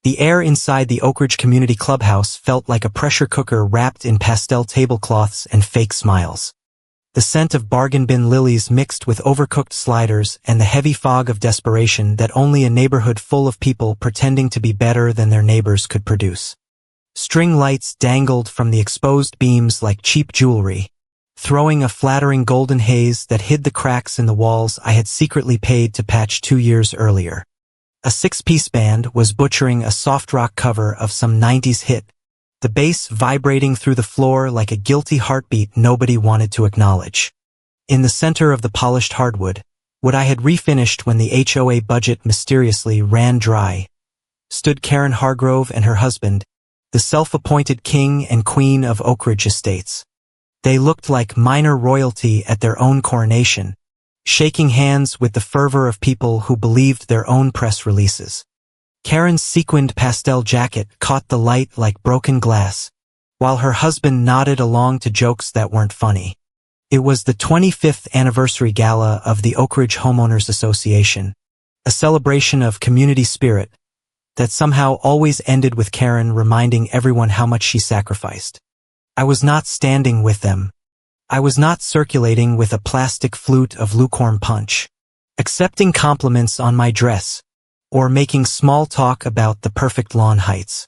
The air inside the Oak Ridge Community Clubhouse felt like a pressure cooker wrapped in pastel tablecloths and fake smiles. The scent of bargain bin lilies mixed with overcooked sliders and the heavy fog of desperation that only a neighborhood full of people pretending to be better than their neighbors could produce. String lights dangled from the exposed beams like cheap jewelry, throwing a flattering golden haze that hid the cracks in the walls I had secretly paid to patch 2 years earlier. A 6-piece band was butchering a soft rock cover of some 90s hit, the bass vibrating through the floor like a guilty heartbeat nobody wanted to acknowledge. In the center of the polished hardwood, what I had refinished when the HOA budget mysteriously ran dry, stood Karen Hargrove and her husband, the self-appointed king and queen of Oak Ridge Estates. They looked like minor royalty at their own coronation, shaking hands with the fervor of people who believed their own press releases. Karen's sequined pastel jacket caught the light like broken glass, while her husband nodded along to jokes that weren't funny. It was the 25th anniversary gala of the Oak Ridge Homeowners Association, a celebration of community spirit that somehow always ended with Karen reminding everyone how much she sacrificed. I was not standing with them. I was not circulating with a plastic flute of lukewarm punch, accepting compliments on my dress, or making small talk about the perfect lawn heights.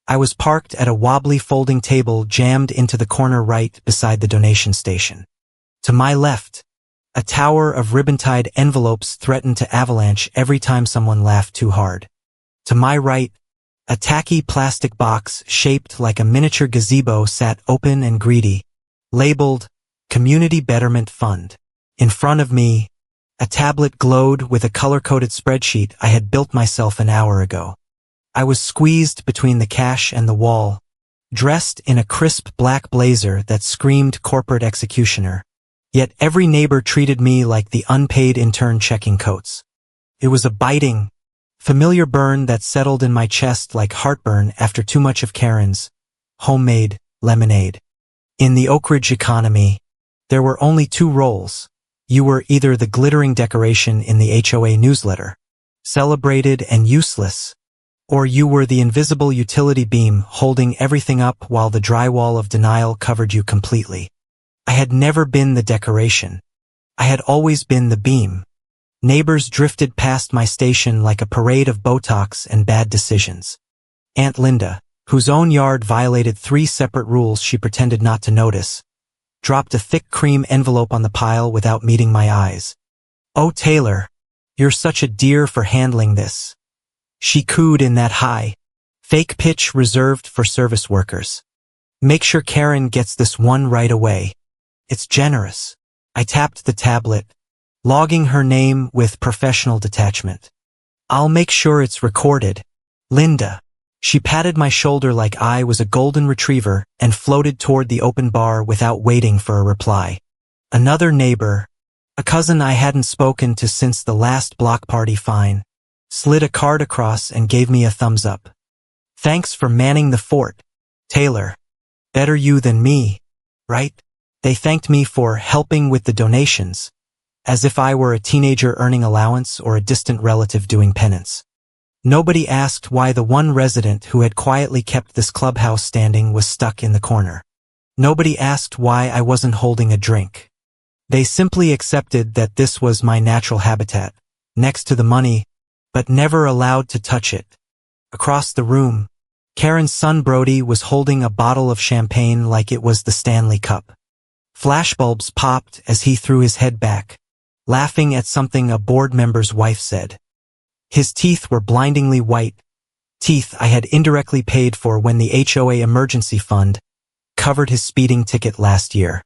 I was parked at a wobbly folding table jammed into the corner right beside the donation station. To my left, a tower of ribbon-tied envelopes threatened to avalanche every time someone laughed too hard. To my right, a tacky plastic box shaped like a miniature gazebo sat open and greedy, labeled Community Betterment Fund. In front of me, a tablet glowed with a color-coded spreadsheet I had built myself an hour ago. I was squeezed between the cash and the wall, dressed in a crisp black blazer that screamed corporate executioner. Yet every neighbor treated me like the unpaid intern checking coats. It was a biting, familiar burn that settled in my chest like heartburn after too much of Karen's homemade lemonade. In the Oak Ridge economy, there were only 2 roles. You were either the glittering decoration in the HOA newsletter, celebrated and useless, or you were the invisible utility beam holding everything up while the drywall of denial covered you completely. I had never been the decoration. I had always been the beam. Neighbors drifted past my station like a parade of Botox and bad decisions. Aunt Linda, whose own yard violated 3 separate rules she pretended not to notice, dropped a thick cream envelope on the pile without meeting my eyes. "Oh, Taylor, you're such a dear for handling this," she cooed in that high, fake pitch reserved for service workers. "Make sure Karen gets this one right away. It's generous." I tapped the tablet, logging her name with professional detachment. "I'll make sure it's recorded. Linda." She patted my shoulder like I was a golden retriever and floated toward the open bar without waiting for a reply. Another neighbor, a cousin I hadn't spoken to since the last block party fine, slid a card across and gave me a thumbs up. "Thanks for manning the fort, Taylor. Better you than me, right?" They thanked me for helping with the donations, as if I were a teenager earning allowance or a distant relative doing penance. Nobody asked why the one resident who had quietly kept this clubhouse standing was stuck in the corner. Nobody asked why I wasn't holding a drink. They simply accepted that this was my natural habitat, next to the money, but never allowed to touch it. Across the room, Karen's son Brody was holding a bottle of champagne like it was the Stanley Cup. Flashbulbs popped as he threw his head back, laughing at something a board member's wife said. His teeth were blindingly white, teeth I had indirectly paid for when the HOA emergency fund covered his speeding ticket last year.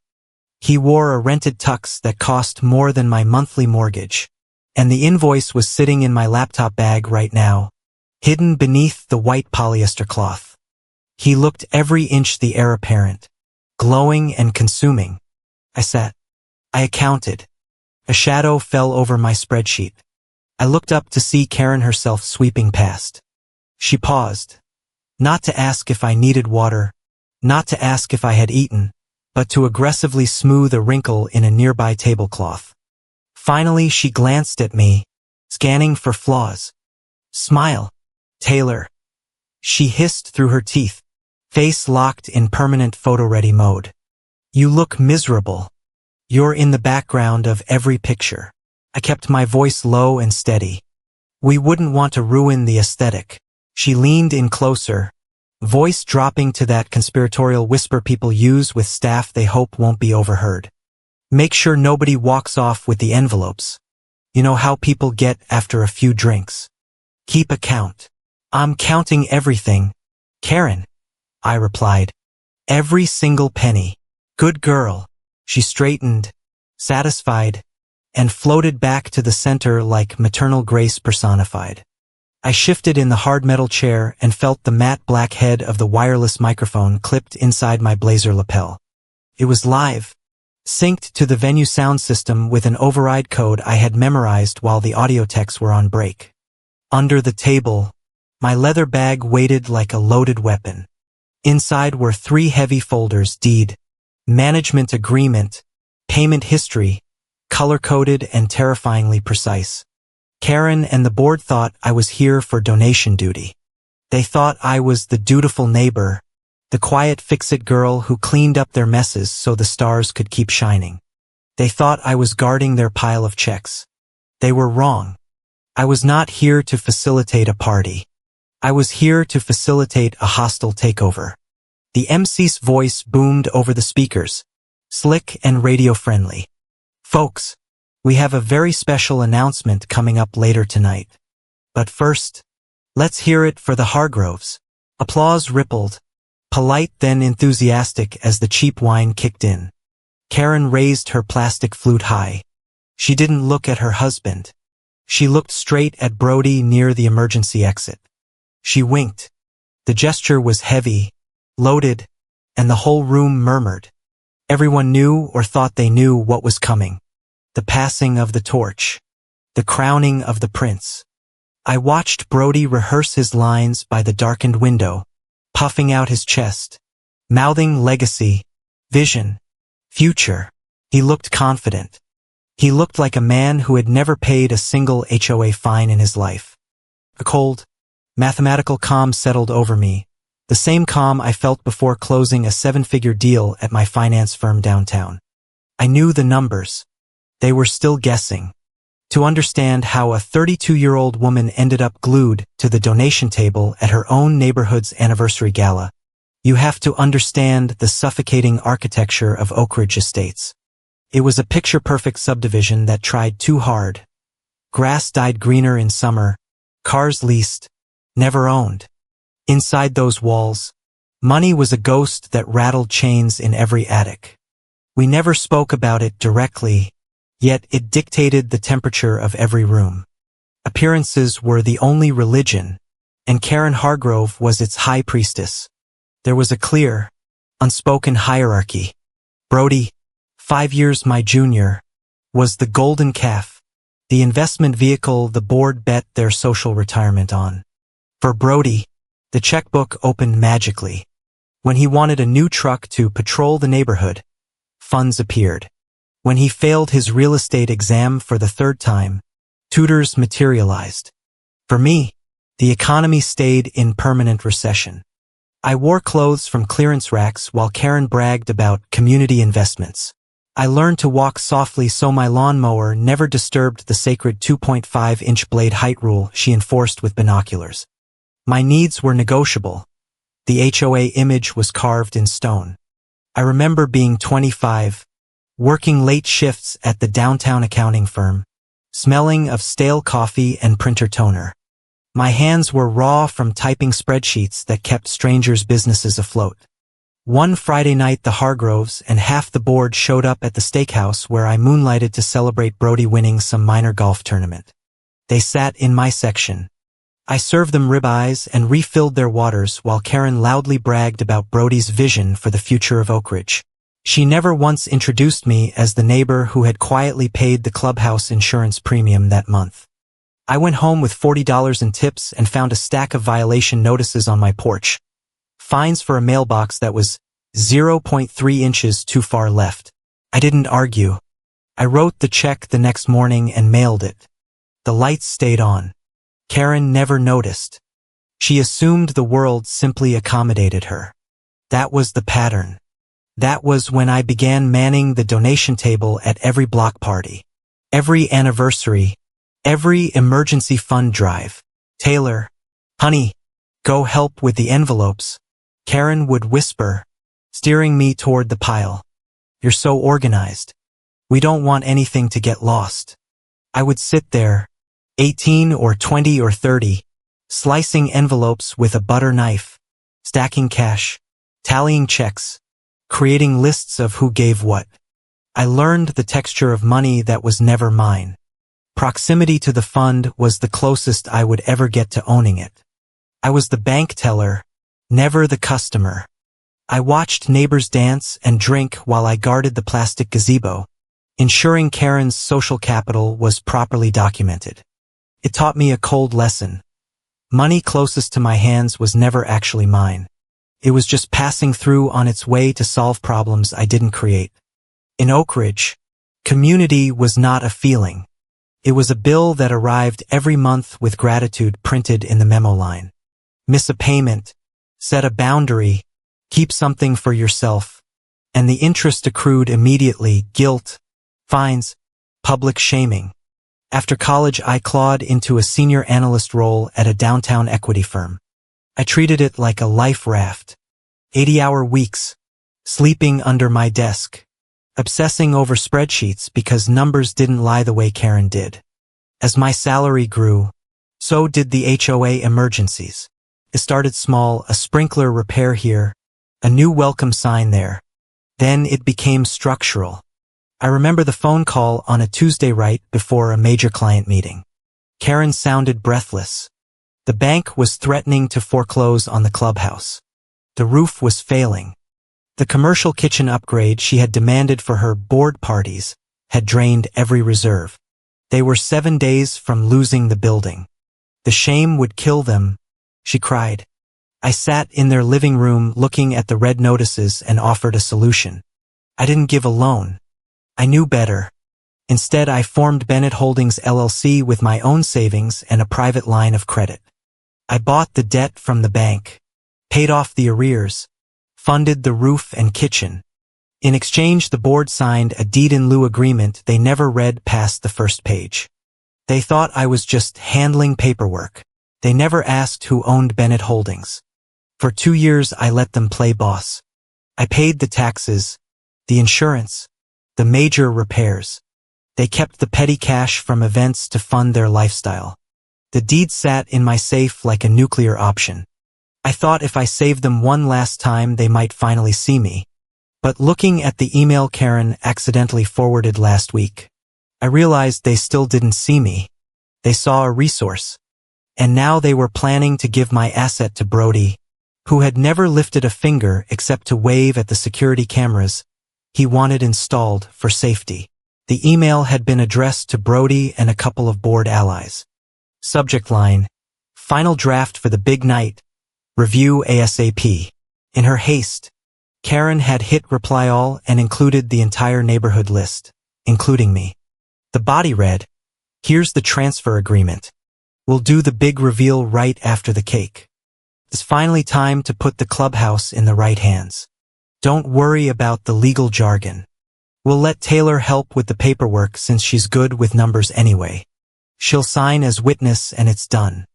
He wore a rented tux that cost more than my monthly mortgage, and the invoice was sitting in my laptop bag right now, hidden beneath the white polyester cloth. He looked every inch the heir apparent, glowing and consuming. I sat. I accounted. A shadow fell over my spreadsheet. I looked up to see Karen herself sweeping past. She paused, not to ask if I needed water, not to ask if I had eaten, but to aggressively smooth a wrinkle in a nearby tablecloth. Finally, she glanced at me, scanning for flaws. "Smile, Taylor. She hissed through her teeth, face locked in permanent photo-ready mode. You look miserable. You're in the background of every picture. I kept my voice low and steady. We wouldn't want to ruin the aesthetic. She leaned in closer, voice dropping to that conspiratorial whisper people use with staff they hope won't be overheard. Make sure nobody walks off with the envelopes. You know how people get after a few drinks. Keep a count. I'm counting everything. Karen, I replied. Every single penny. Good girl. She straightened, satisfied, and floated back to the center like maternal grace personified. I shifted in the hard metal chair and felt the matte black head of the wireless microphone clipped inside my blazer lapel. It was live, synced to the venue sound system with an override code I had memorized while the audio techs were on break. Under the table, my leather bag waited like a loaded weapon. Inside were 3 heavy folders: deed, management agreement, payment history, color-coded and terrifyingly precise. Karen and the board thought I was here for donation duty. They thought I was the dutiful neighbor, the quiet fix-it girl who cleaned up their messes so the stars could keep shining. They thought I was guarding their pile of checks. They were wrong. I was not here to facilitate a party. I was here to facilitate a hostile takeover. The MC's voice boomed over the speakers, slick and radio-friendly. Folks, we have a very special announcement coming up later tonight. But first, let's hear it for the Hargroves. Applause rippled, polite then enthusiastic as the cheap wine kicked in. Karen raised her plastic flute high. She didn't look at her husband. She looked straight at Brody near the emergency exit. She winked. The gesture was heavy, loaded, and the whole room murmured. Everyone knew or thought they knew what was coming. The passing of the torch. The crowning of the prince. I watched Brody rehearse his lines by the darkened window, puffing out his chest, mouthing legacy, vision, future. He looked confident. He looked like a man who had never paid a single HOA fine in his life. A cold, mathematical calm settled over me, the same calm I felt before closing a 7-figure deal at my finance firm downtown. I knew the numbers. They were still guessing. To understand how a 32-year-old woman ended up glued to the donation table at her own neighborhood's anniversary gala, you have to understand the suffocating architecture of Oak Ridge Estates. It was a picture-perfect subdivision that tried too hard. Grass dyed greener in summer, cars leased, never owned. Inside those walls, money was a ghost that rattled chains in every attic. We never spoke about it directly, yet it dictated the temperature of every room. Appearances were the only religion, and Karen Hargrove was its high priestess. There was a clear, unspoken hierarchy. Brody, 5 years my junior, was the golden calf, the investment vehicle the board bet their social retirement on. For Brody, the checkbook opened magically. When he wanted a new truck to patrol the neighborhood, funds appeared. When he failed his real estate exam for the 3rd time, tutors materialized. For me, the economy stayed in permanent recession. I wore clothes from clearance racks while Karen bragged about community investments. I learned to walk softly so my lawnmower never disturbed the sacred 2.5-inch blade height rule she enforced with binoculars. My needs were negotiable. The HOA image was carved in stone. I remember being 25, working late shifts at the downtown accounting firm, smelling of stale coffee and printer toner. My hands were raw from typing spreadsheets that kept strangers' businesses afloat. One Friday night the Hargroves and half the board showed up at the steakhouse where I moonlighted to celebrate Brody winning some minor golf tournament. They sat in my section. I served them ribeyes and refilled their waters while Karen loudly bragged about Brody's vision for the future of Oak Ridge. She never once introduced me as the neighbor who had quietly paid the Clubhouse insurance premium that month. I went home with $40 in tips and found a stack of violation notices on my porch. Fines for a mailbox that was 0.3 inches too far left. I didn't argue. I wrote the check the next morning and mailed it. The lights stayed on. Karen never noticed. She assumed the world simply accommodated her. That was the pattern. That was when I began manning the donation table at every block party, every anniversary, every emergency fund drive. "Taylor, honey, go help with the envelopes," Karen would whisper, steering me toward the pile. "You're so organized. We don't want anything to get lost." I would sit there, 18 or 20 or 30, slicing envelopes with a butter knife, stacking cash, tallying checks, creating lists of who gave what. I learned the texture of money that was never mine. Proximity to the fund was the closest I would ever get to owning it. I was the bank teller, never the customer. I watched neighbors dance and drink while I guarded the plastic gazebo, ensuring Karen's social capital was properly documented. It taught me a cold lesson. Money closest to my hands was never actually mine. It was just passing through on its way to solve problems I didn't create. In Oak Ridge, community was not a feeling. It was a bill that arrived every month with gratitude printed in the memo line. Miss a payment, set a boundary, keep something for yourself, and the interest accrued immediately: guilt, fines, public shaming. After college, I clawed into a senior analyst role at a downtown equity firm. I treated it like a life raft. 80-hour weeks, sleeping under my desk, obsessing over spreadsheets because numbers didn't lie the way Karen did. As my salary grew, so did the HOA emergencies. It started small: a sprinkler repair here, a new welcome sign there. Then it became structural. I remember the phone call on a Tuesday right before a major client meeting. Karen sounded breathless. The bank was threatening to foreclose on the clubhouse. The roof was failing. The commercial kitchen upgrade she had demanded for her board parties had drained every reserve. They were 7 days from losing the building. The shame would kill them, she cried. I sat in their living room looking at the red notices and offered a solution. I didn't give a loan. I knew better. Instead, I formed Bennett Holdings LLC with my own savings and a private line of credit. I bought the debt from the bank, paid off the arrears, funded the roof and kitchen. In exchange, the board signed a deed-in-lieu agreement they never read past the first page. They thought I was just handling paperwork. They never asked who owned Bennett Holdings. For 2 years, I let them play boss. I paid the taxes, the insurance, the major repairs. They kept the petty cash from events to fund their lifestyle. The deed sat in my safe like a nuclear option. I thought if I saved them one last time, they might finally see me. But looking at the email Karen accidentally forwarded last week, I realized they still didn't see me. They saw a resource. And now they were planning to give my asset to Brody, who had never lifted a finger except to wave at the security cameras he wanted installed for safety. The email had been addressed to Brody and a couple of board allies. Subject line: final draft for the big night. Review ASAP. In her haste, Karen had hit reply all and included the entire neighborhood list, including me. The body read, "Here's the transfer agreement. We'll do the big reveal right after the cake. It's finally time to put the clubhouse in the right hands. Don't worry about the legal jargon. We'll let Taylor help with the paperwork since she's good with numbers anyway. She'll sign as witness and it's done.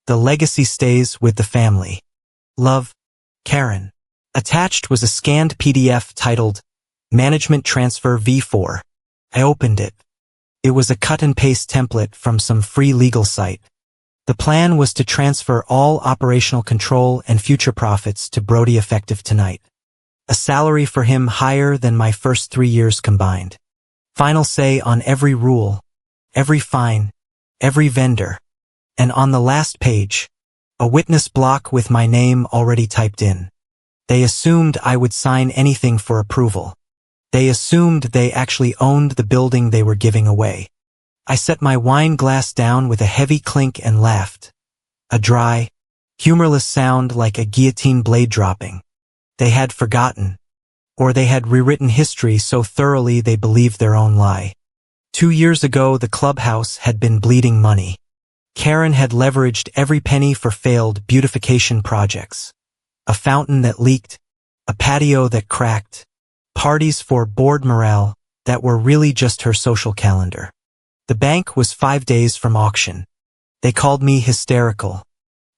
The legacy stays with the family. Love, Karen." Attached was a scanned PDF titled Management Transfer V4. I opened it. It was a cut-and-paste template from some free legal site. The plan was to transfer all operational control and future profits to Brody effective tonight. A salary for him higher than my first 3 years combined. Final say on every rule, every fine, every vendor. And on the last page, a witness block with my name already typed in. They assumed I would sign anything for approval. They assumed they actually owned the building they were giving away. I set my wine glass down with a heavy clink and laughed. A dry, humorless sound like a guillotine blade dropping. They had forgotten. Or they had rewritten history so thoroughly they believed their own lie. 2 years ago, the clubhouse had been bleeding money. Karen had leveraged every penny for failed beautification projects. A fountain that leaked, a patio that cracked, parties for board morale that were really just her social calendar. The bank was 5 days from auction. They called me hysterical.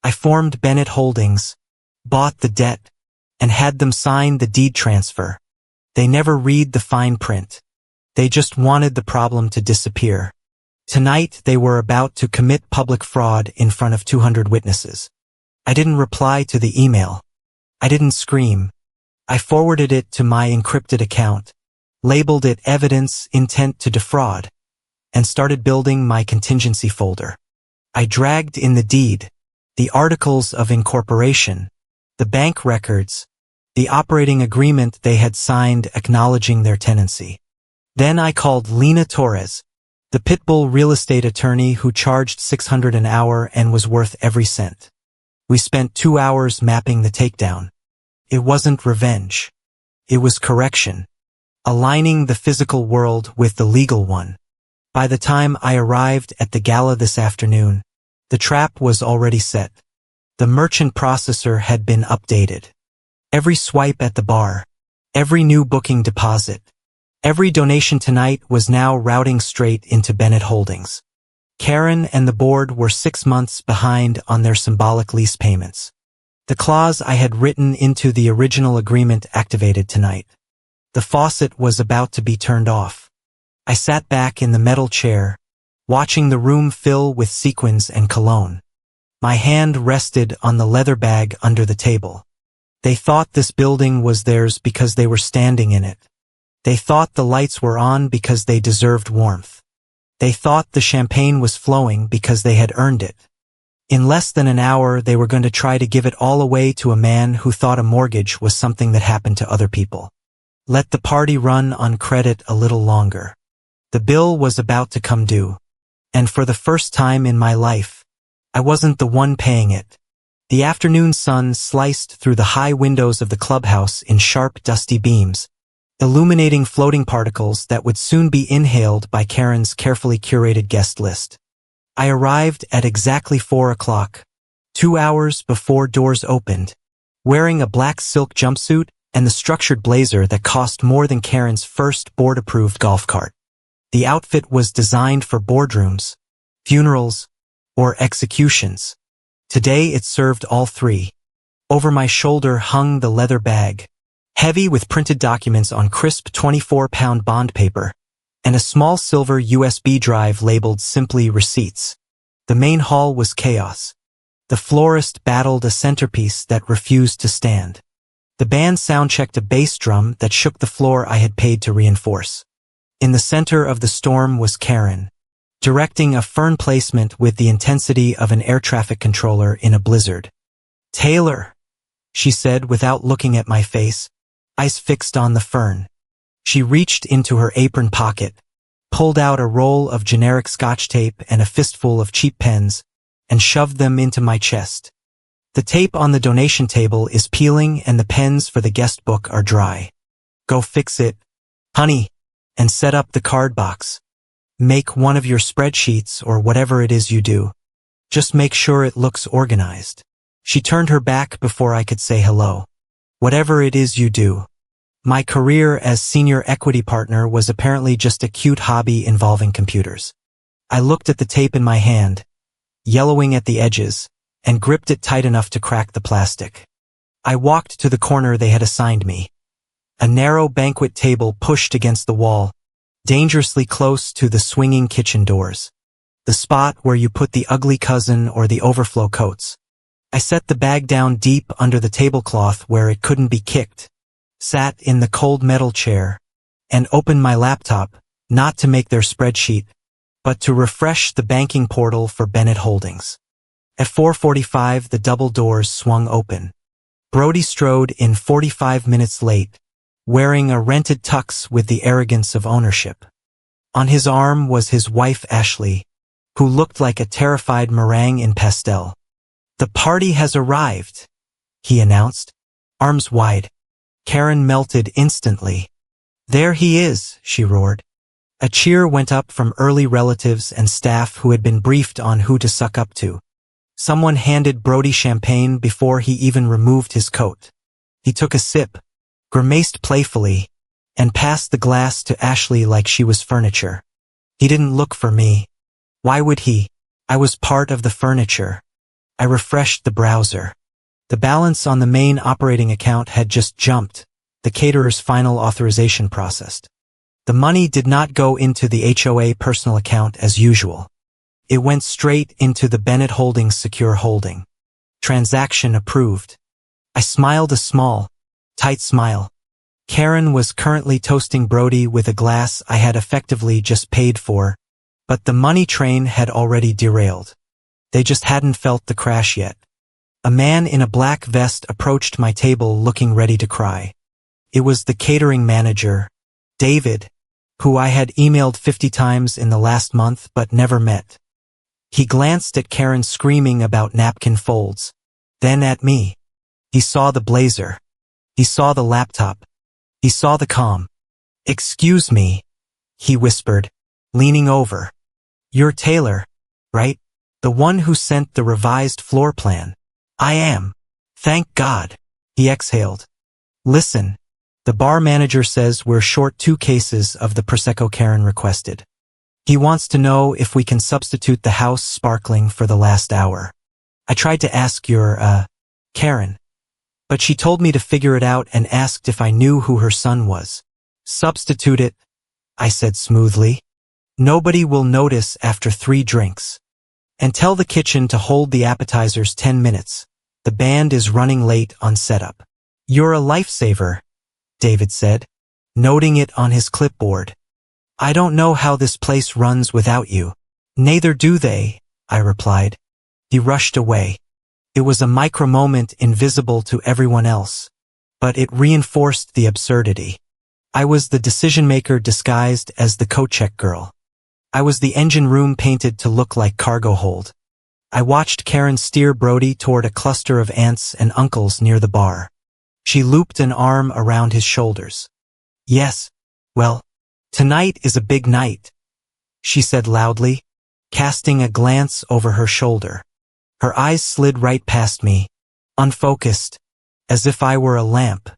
I formed Bennett Holdings, bought the debt, and had them sign the deed transfer. They never read the fine print. They just wanted the problem to disappear. Tonight they were about to commit public fraud in front of 200 witnesses. I didn't reply to the email. I didn't scream. I forwarded it to my encrypted account, labeled it Evidence Intent to Defraud, and started building my contingency folder. I dragged in the deed, the articles of incorporation, the bank records, the operating agreement they had signed acknowledging their tenancy. Then I called Lena Torres, the Pitbull real estate attorney who charged $600 an hour and was worth every cent. We spent 2 hours mapping the takedown. It wasn't revenge. It was correction, aligning the physical world with the legal one. By the time I arrived at the gala this afternoon, the trap was already set. The merchant processor had been updated. Every swipe at the bar, every new booking deposit, every donation tonight was now routing straight into Bennett Holdings. Karen and the board were 6 months behind on their symbolic lease payments. The clause I had written into the original agreement activated tonight. The faucet was about to be turned off. I sat back in the metal chair, watching the room fill with sequins and cologne. My hand rested on the leather bag under the table. They thought this building was theirs because they were standing in it. They thought the lights were on because they deserved warmth. They thought the champagne was flowing because they had earned it. In less than an hour, they were going to try to give it all away to a man who thought a mortgage was something that happened to other people. Let the party run on credit a little longer. The bill was about to come due. And for the first time in my life, I wasn't the one paying it. The afternoon sun sliced through the high windows of the clubhouse in sharp, dusty beams, illuminating floating particles that would soon be inhaled by Karen's carefully curated guest list. I arrived at exactly 4 o'clock, 2 hours before doors opened, wearing a black silk jumpsuit and the structured blazer that cost more than Karen's first board-approved golf cart. The outfit was designed for boardrooms, funerals, or executions. Today it served all three. Over my shoulder hung the leather bag, heavy with printed documents on crisp 24-pound bond paper, and a small silver USB drive labeled simply Receipts. The main hall was chaos. The florist battled a centerpiece that refused to stand. The band sound-checked a bass drum that shook the floor I had paid to reinforce. In the center of the storm was Karen, directing a fern placement with the intensity of an air traffic controller in a blizzard. "Taylor," she said without looking at my face, eyes fixed on the fern. She reached into her apron pocket, pulled out a roll of generic Scotch tape and a fistful of cheap pens, and shoved them into my chest. "The tape on the donation table is peeling and the pens for the guest book are dry. Go fix it, honey, and set up the card box. Make one of your spreadsheets or whatever it is you do. Just make sure it looks organized." She turned her back before I could say hello. "Whatever it is you do." My career as senior equity partner was apparently just a cute hobby involving computers. I looked at the tape in my hand, yellowing at the edges, and gripped it tight enough to crack the plastic. I walked to the corner they had assigned me. A narrow banquet table pushed against the wall, dangerously close to the swinging kitchen doors. The spot where you put the ugly cousin or the overflow coats. I set the bag down deep under the tablecloth where it couldn't be kicked, sat in the cold metal chair, and opened my laptop, not to make their spreadsheet, but to refresh the banking portal for Bennett Holdings. At 4:45 the double doors swung open. Brody strode in 45 minutes late, wearing a rented tux with the arrogance of ownership. On his arm was his wife Ashley, who looked like a terrified meringue in pastel. "The party has arrived," he announced, arms wide. Karen melted instantly. "There he is," she roared. A cheer went up from early relatives and staff who had been briefed on who to suck up to. Someone handed Brody champagne before he even removed his coat. He took a sip, grimaced playfully, and passed the glass to Ashley like she was furniture. He didn't look for me. Why would he? I was part of the furniture. I refreshed the browser. The balance on the main operating account had just jumped, the caterer's final authorization processed. The money did not go into the HOA personal account as usual. It went straight into the Bennett Holdings secure holding. Transaction approved. I smiled a small, tight smile. Karen was currently toasting Brody with a glass I had effectively just paid for, but the money train had already derailed. They just hadn't felt the crash yet. A man in a black vest approached my table looking ready to cry. It was the catering manager, David, who I had emailed 50 times in the last month but never met. He glanced at Karen screaming about napkin folds, then at me. He saw the blazer. He saw the laptop. He saw the comm. "Excuse me," he whispered, leaning over. "You're Taylor, right? The one who sent the revised floor plan." "I am. Thank God," he exhaled. "Listen, the bar manager says we're short 2 cases of the Prosecco Karen requested. He wants to know if we can substitute the house sparkling for the last hour. I tried to ask your, Karen, but she told me to figure it out and asked if I knew who her son was." "Substitute it," I said smoothly. "Nobody will notice after 3 drinks. And tell the kitchen to hold the appetizers 10 minutes. The band is running late on setup." "You're a lifesaver," David said, noting it on his clipboard. "I don't know how this place runs without you." "Neither do they," I replied. He rushed away. It was a micro-moment invisible to everyone else, but it reinforced the absurdity. I was the decision-maker disguised as the coat check girl. I was the engine room painted to look like cargo hold. I watched Karen steer Brody toward a cluster of aunts and uncles near the bar. She looped an arm around his shoulders. "Yes, well, tonight is a big night," she said loudly, casting a glance over her shoulder. Her eyes slid right past me, unfocused, as if I were a lamp.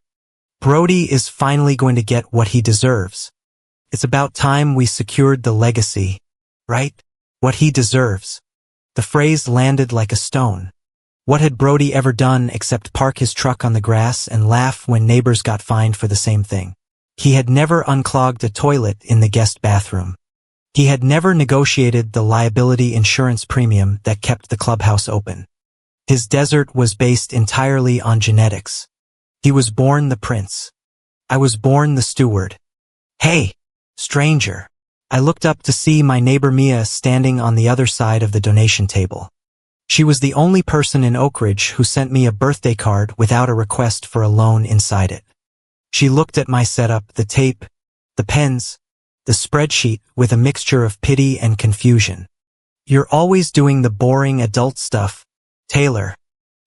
"Brody is finally going to get what he deserves. It's about time we secured the legacy, right? What he deserves." The phrase landed like a stone. What had Brody ever done except park his truck on the grass and laugh when neighbors got fined for the same thing? He had never unclogged a toilet in the guest bathroom. He had never negotiated the liability insurance premium that kept the clubhouse open. His desert was based entirely on genetics. He was born the prince. I was born the steward. "Hey, stranger." I looked up to see my neighbor Mia standing on the other side of the donation table. She was the only person in Oak Ridge who sent me a birthday card without a request for a loan inside it. She looked at my setup, the tape, the pens, the spreadsheet with a mixture of pity and confusion. "You're always doing the boring adult stuff, Taylor.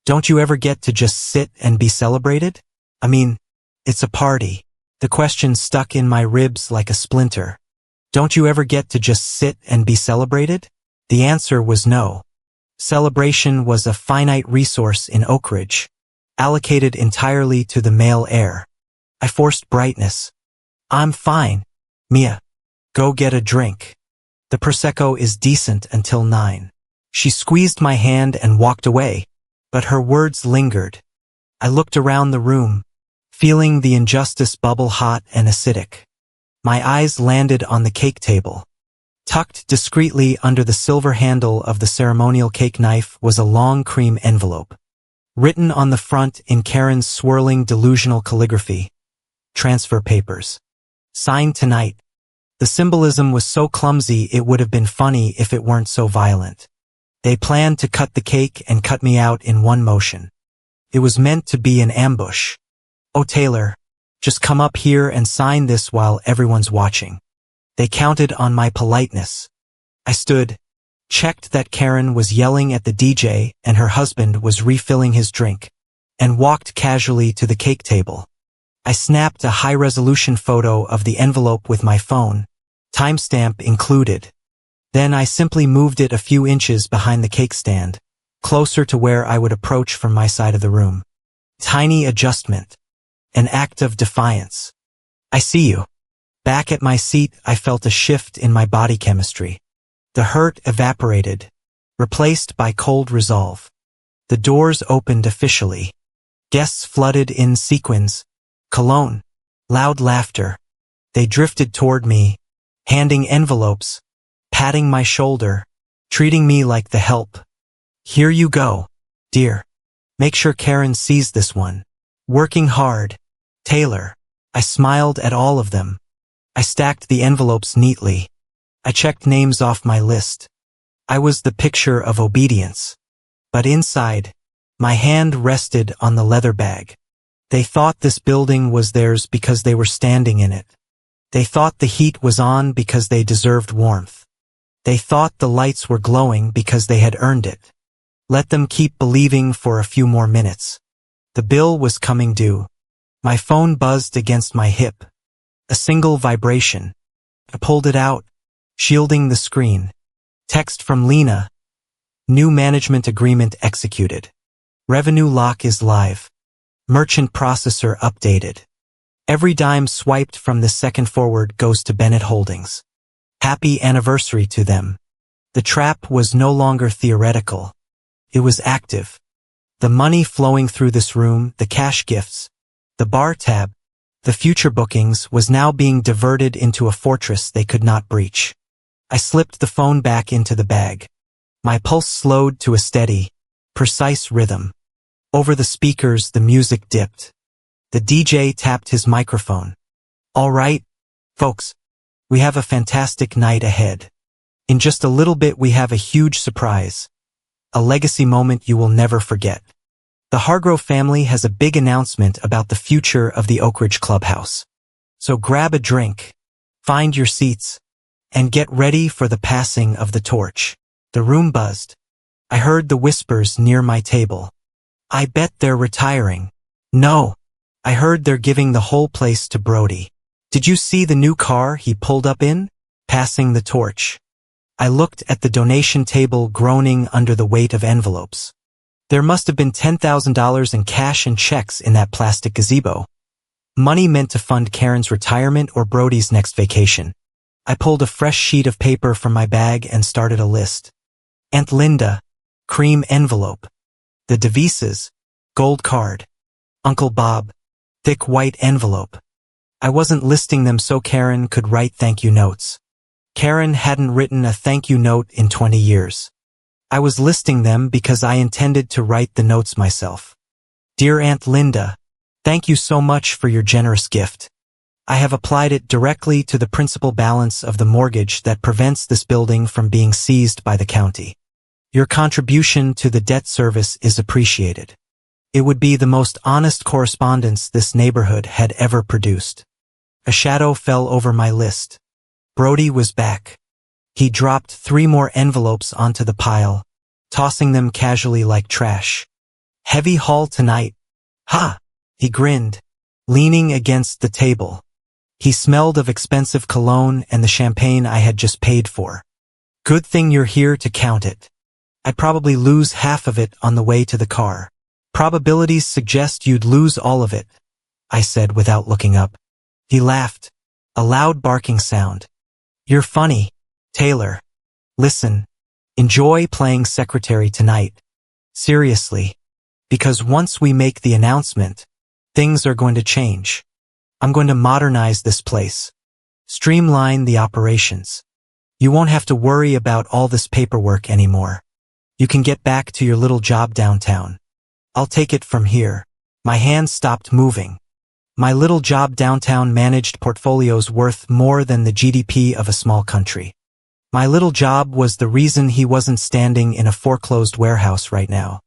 Don't you ever get to just sit and be celebrated? I mean, it's a party." The question stuck in my ribs like a splinter. Don't you ever get to just sit and be celebrated? The answer was no. Celebration was a finite resource in Oak Ridge, allocated entirely to the male heir. I forced brightness. "I'm fine, Mia. Go get a drink. The Prosecco is decent until 9. She squeezed my hand and walked away, but her words lingered. I looked around the room, feeling the injustice bubble hot and acidic. My eyes landed on the cake table. Tucked discreetly under the silver handle of the ceremonial cake knife was a long cream envelope. Written on the front in Karen's swirling delusional calligraphy, "Transfer papers. Signed tonight." The symbolism was so clumsy it would have been funny if it weren't so violent. They planned to cut the cake and cut me out in one motion. It was meant to be an ambush. "Oh, Taylor, just come up here and sign this while everyone's watching." They counted on my politeness. I stood, checked that Karen was yelling at the DJ and her husband was refilling his drink, and walked casually to the cake table. I snapped a high-resolution photo of the envelope with my phone, Timestamp included. Then I simply moved it a few inches behind the cake stand, closer to where I would approach from my side of the room. Tiny adjustment. An act of defiance. I see you. Back at my seat, I felt a shift in my body chemistry. The hurt evaporated, replaced by cold resolve. The doors opened officially. Guests flooded in sequins, cologne, loud laughter. They drifted toward me, handing envelopes, patting my shoulder, treating me like the help. Here you go, dear. Make sure Karen sees this one. Working hard. Taylor. I smiled at all of them. I stacked the envelopes neatly. I checked names off my list. I was the picture of obedience. But inside, my hand rested on the leather bag. They thought this building was theirs because they were standing in it. They thought the heat was on because they deserved warmth. They thought the lights were glowing because they had earned it. Let them keep believing for a few more minutes. The bill was coming due. My phone buzzed against my hip. A single vibration. I pulled it out, shielding the screen. Text from Lena. New management agreement executed. Revenue lock is live. Merchant processor updated. Every dime swiped from this second forward goes to Bennett Holdings. Happy anniversary to them. The trap was no longer theoretical. It was active. The money flowing through this room, the cash gifts, the bar tab, the future bookings was now being diverted into a fortress they could not breach. I slipped the phone back into the bag. My pulse slowed to a steady, precise rhythm. Over the speakers, the music dipped. The DJ tapped his microphone. All right, folks, we have a fantastic night ahead. In just a little bit we have a huge surprise. A legacy moment you will never forget. The Hargrove family has a big announcement about the future of the Oak Ridge Clubhouse. So grab a drink, find your seats, and get ready for the passing of the torch. The room buzzed. I heard the whispers near my table. I bet they're retiring. No. I heard they're giving the whole place to Brody. Did you see the new car he pulled up in? Passing the torch. I looked at the donation table groaning under the weight of envelopes. There must have been $10,000 in cash and checks in that plastic gazebo. Money meant to fund Karen's retirement or Brody's next vacation. I pulled a fresh sheet of paper from my bag and started a list. Aunt Linda, cream envelope. The DeVises, gold card. Uncle Bob, thick white envelope. I wasn't listing them so Karen could write thank you notes. Karen hadn't written a thank you note in 20 years. I was listing them because I intended to write the notes myself. Dear Aunt Linda, thank you so much for your generous gift. I have applied it directly to the principal balance of the mortgage that prevents this building from being seized by the county. Your contribution to the debt service is appreciated. It would be the most honest correspondence this neighborhood had ever produced. A shadow fell over my list. Brody was back. He dropped 3 more envelopes onto the pile, tossing them casually like trash. Heavy haul tonight. Ha! He grinned, leaning against the table. He smelled of expensive cologne and the champagne I had just paid for. Good thing you're here to count it. I'd probably lose half of it on the way to the car. Probabilities suggest you'd lose all of it, I said without looking up. He laughed, a loud barking sound. You're funny, Taylor. Listen, enjoy playing secretary tonight. Seriously, because once we make the announcement, things are going to change. I'm going to modernize this place. Streamline the operations. You won't have to worry about all this paperwork anymore. You can get back to your little job downtown. I'll take it from here. My hand stopped moving. My little job downtown managed portfolios worth more than the GDP of a small country. My little job was the reason he wasn't standing in a foreclosed warehouse right now.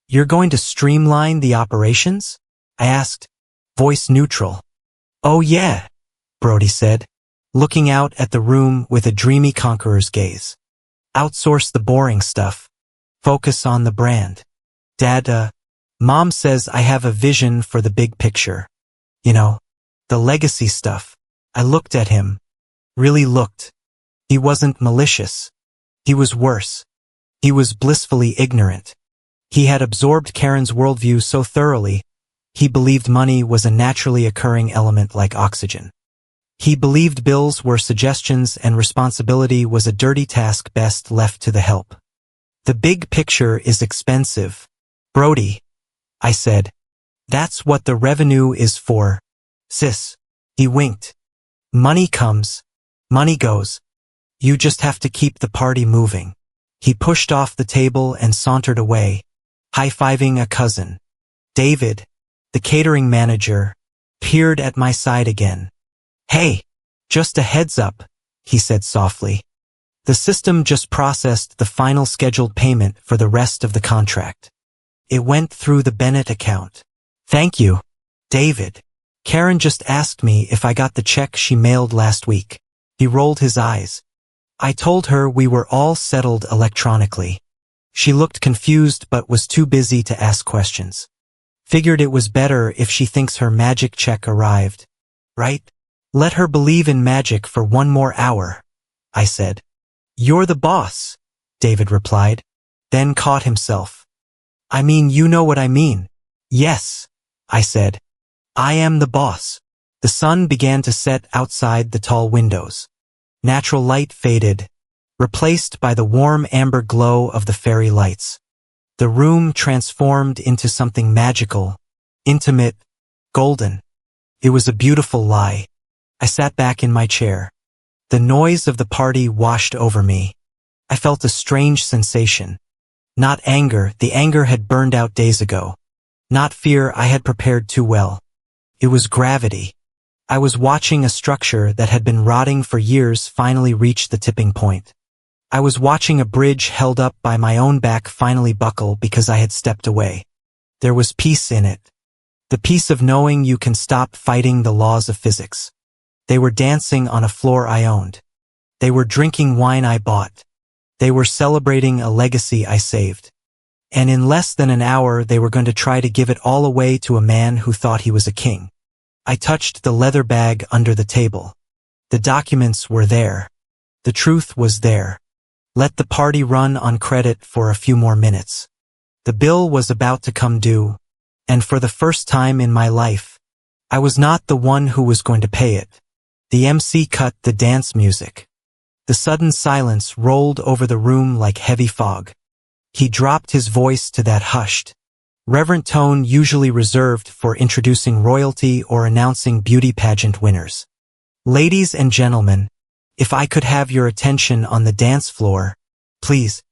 You're going to streamline the operations? I asked, voice neutral. Oh yeah, Brody said, looking out at the room with a dreamy conqueror's gaze. Outsource the boring stuff. Focus on the brand. Dad, Mom says I have a vision for the big picture. You know, the legacy stuff. I looked at him. really looked. He wasn't malicious. He was worse. He was blissfully ignorant. He had absorbed Karen's worldview so thoroughly, he believed money was a naturally occurring element like oxygen. He believed bills were suggestions and responsibility was a dirty task best left to the help. The big picture is expensive. Brody, I said. That's what the revenue is for. Sis. He winked. Money comes. Money goes. You just have to keep the party moving. He pushed off the table and sauntered away, high-fiving a cousin. David, the catering manager, peered at my side again. Hey, just a heads up, he said softly. The system just processed the final scheduled payment for the rest of the contract. It went through the Bennett account. Thank you, David. Karen just asked me if I got the check she mailed last week. He rolled his eyes. I told her we were all settled electronically. She looked confused but was too busy to ask questions. Figured it was better if she thinks her magic check arrived. Right? Let her believe in magic for one more hour, I said. You're the boss, David replied, then caught himself. I mean, you know what I mean. Yes, I said. I am the boss. The sun began to set outside the tall windows. Natural light faded, replaced by the warm amber glow of the fairy lights. The room transformed into something magical, intimate, golden. It was a beautiful lie. I sat back in my chair. The noise of the party washed over me. I felt a strange sensation. Not anger, the anger had burned out days ago. Not fear, I had prepared too well. It was gravity. I was watching a structure that had been rotting for years finally reach the tipping point. I was watching a bridge held up by my own back finally buckle because I had stepped away. There was peace in it. The peace of knowing you can stop fighting the laws of physics. They were dancing on a floor I owned. They were drinking wine I bought. They were celebrating a legacy I saved. And in less than an hour they were going to try to give it all away to a man who thought he was a king. I touched the leather bag under the table. The documents were there. The truth was there. Let the party run on credit for a few more minutes. The bill was about to come due, and for the first time in my life, I was not the one who was going to pay it. The MC cut the dance music. The sudden silence rolled over the room like heavy fog. He dropped his voice to that hushed, reverent tone usually reserved for introducing royalty or announcing beauty pageant winners. Ladies and gentlemen, if I could have your attention on the dance floor, please.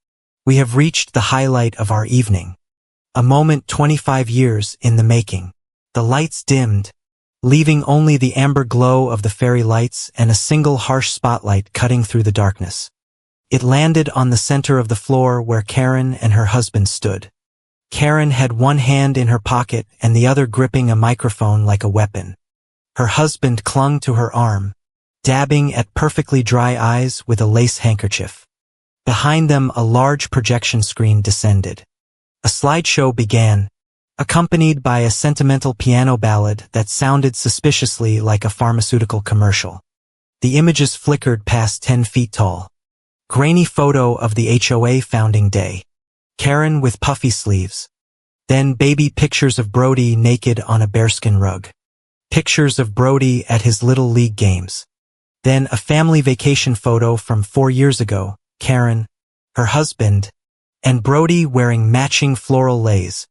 We have reached the highlight of our evening. A moment 25 years in the making. The lights dimmed, leaving only the amber glow of the fairy lights and a single harsh spotlight cutting through the darkness. It landed on the center of the floor where Karen and her husband stood. Karen had one hand in her pocket and the other gripping a microphone like a weapon. Her husband clung to her arm, dabbing at perfectly dry eyes with a lace handkerchief. Behind them a large projection screen descended. A slideshow began, accompanied by a sentimental piano ballad that sounded suspiciously like a pharmaceutical commercial. The images flickered past 10 feet tall. Grainy photo of the HOA founding day. Karen with puffy sleeves. Then baby pictures of Brody naked on a bearskin rug. Pictures of Brody at his Little League games. Then a family vacation photo from 4 years ago, Karen, her husband, and Brody wearing matching floral leis,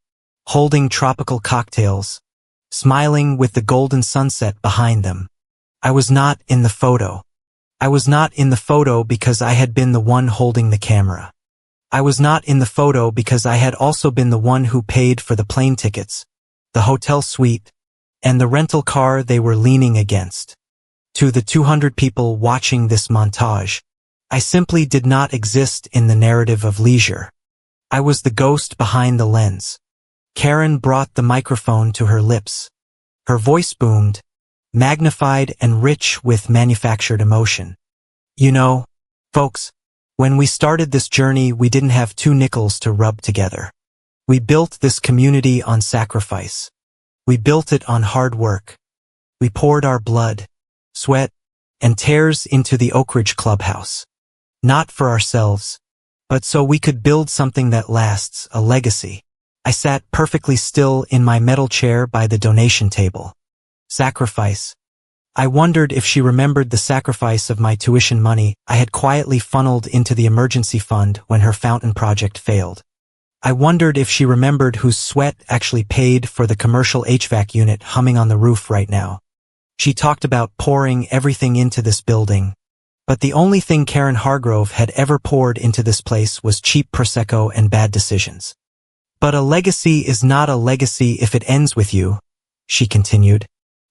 holding tropical cocktails, smiling with the golden sunset behind them. I was not in the photo. I was not in the photo because I had been the one holding the camera. I was not in the photo because I had also been the one who paid for the plane tickets, the hotel suite, and the rental car they were leaning against. To the 200 people watching this montage, I simply did not exist in the narrative of leisure. I was the ghost behind the lens. Karen brought the microphone to her lips. Her voice boomed, magnified and rich with manufactured emotion. You know, folks, when we started this journey, we didn't have 2 nickels to rub together. We built this community on sacrifice. We built it on hard work. We poured our blood, sweat, and tears into the Oak Ridge Clubhouse. Not for ourselves, but so we could build something that lasts, a legacy. I sat perfectly still in my metal chair by the donation table. Sacrifice. I wondered if she remembered the sacrifice of my tuition money I had quietly funneled into the emergency fund when her fountain project failed. I wondered if she remembered whose sweat actually paid for the commercial HVAC unit humming on the roof right now. She talked about pouring everything into this building, but the only thing Karen Hargrove had ever poured into this place was cheap Prosecco and bad decisions. But a legacy is not a legacy if it ends with you, she continued,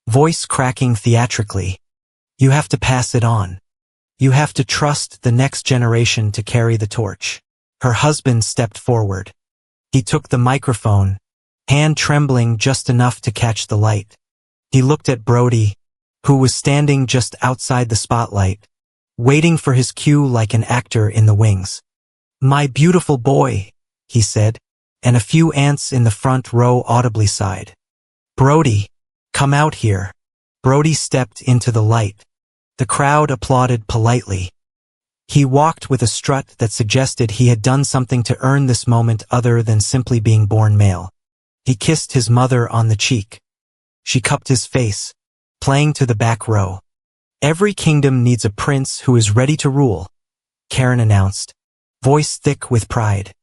voice cracking theatrically. You have to pass it on. You have to trust the next generation to carry the torch. Her husband stepped forward. He took the microphone, hand trembling just enough to catch the light. He looked at Brody, who was standing just outside the spotlight, waiting for his cue like an actor in the wings. My beautiful boy, he said, and a few ants in the front row audibly sighed. Brody, come out here. Brody stepped into the light. The crowd applauded politely. He walked with a strut that suggested he had done something to earn this moment other than simply being born male. He kissed his mother on the cheek. She cupped his face, playing to the back row. Every kingdom needs a prince who is ready to rule, Karen announced, voice thick with pride.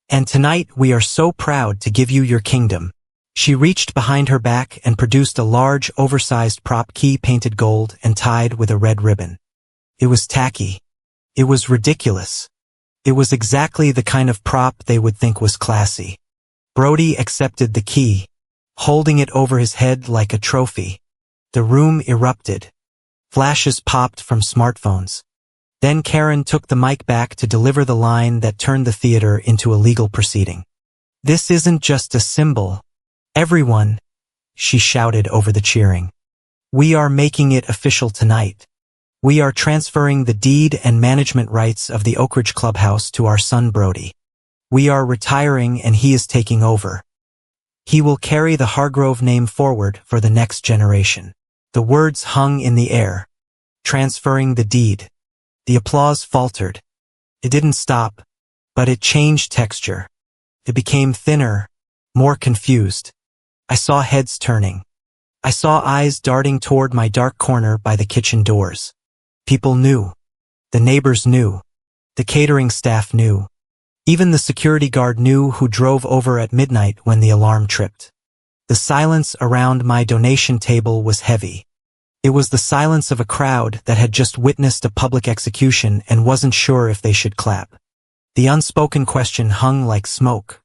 And tonight we are so proud to give you your kingdom. She reached behind her back and produced a large, oversized prop key painted gold and tied with a red ribbon. It was tacky. It was ridiculous. It was exactly the kind of prop they would think was classy. Brody accepted the key, holding it over his head like a trophy. The room erupted. Flashes popped from smartphones. Then Karen took the mic back to deliver the line that turned the theater into a legal proceeding. This isn't just a symbol. Everyone, she shouted over the cheering. We are making it official tonight. We are transferring the deed and management rights of the Oak Ridge Clubhouse to our son Brody. We are retiring and he is taking over. He will carry the Hargrove name forward for the next generation. The words hung in the air. Transferring the deed. The applause faltered. It didn't stop, but it changed texture. It became thinner, more confused. I saw heads turning. I saw eyes darting toward my dark corner by the kitchen doors. People knew. The neighbors knew. The catering staff knew. Even the security guard knew who drove over at midnight when the alarm tripped. The silence around my donation table was heavy. It was the silence of a crowd that had just witnessed a public execution and wasn't sure if they should clap. The unspoken question hung like smoke.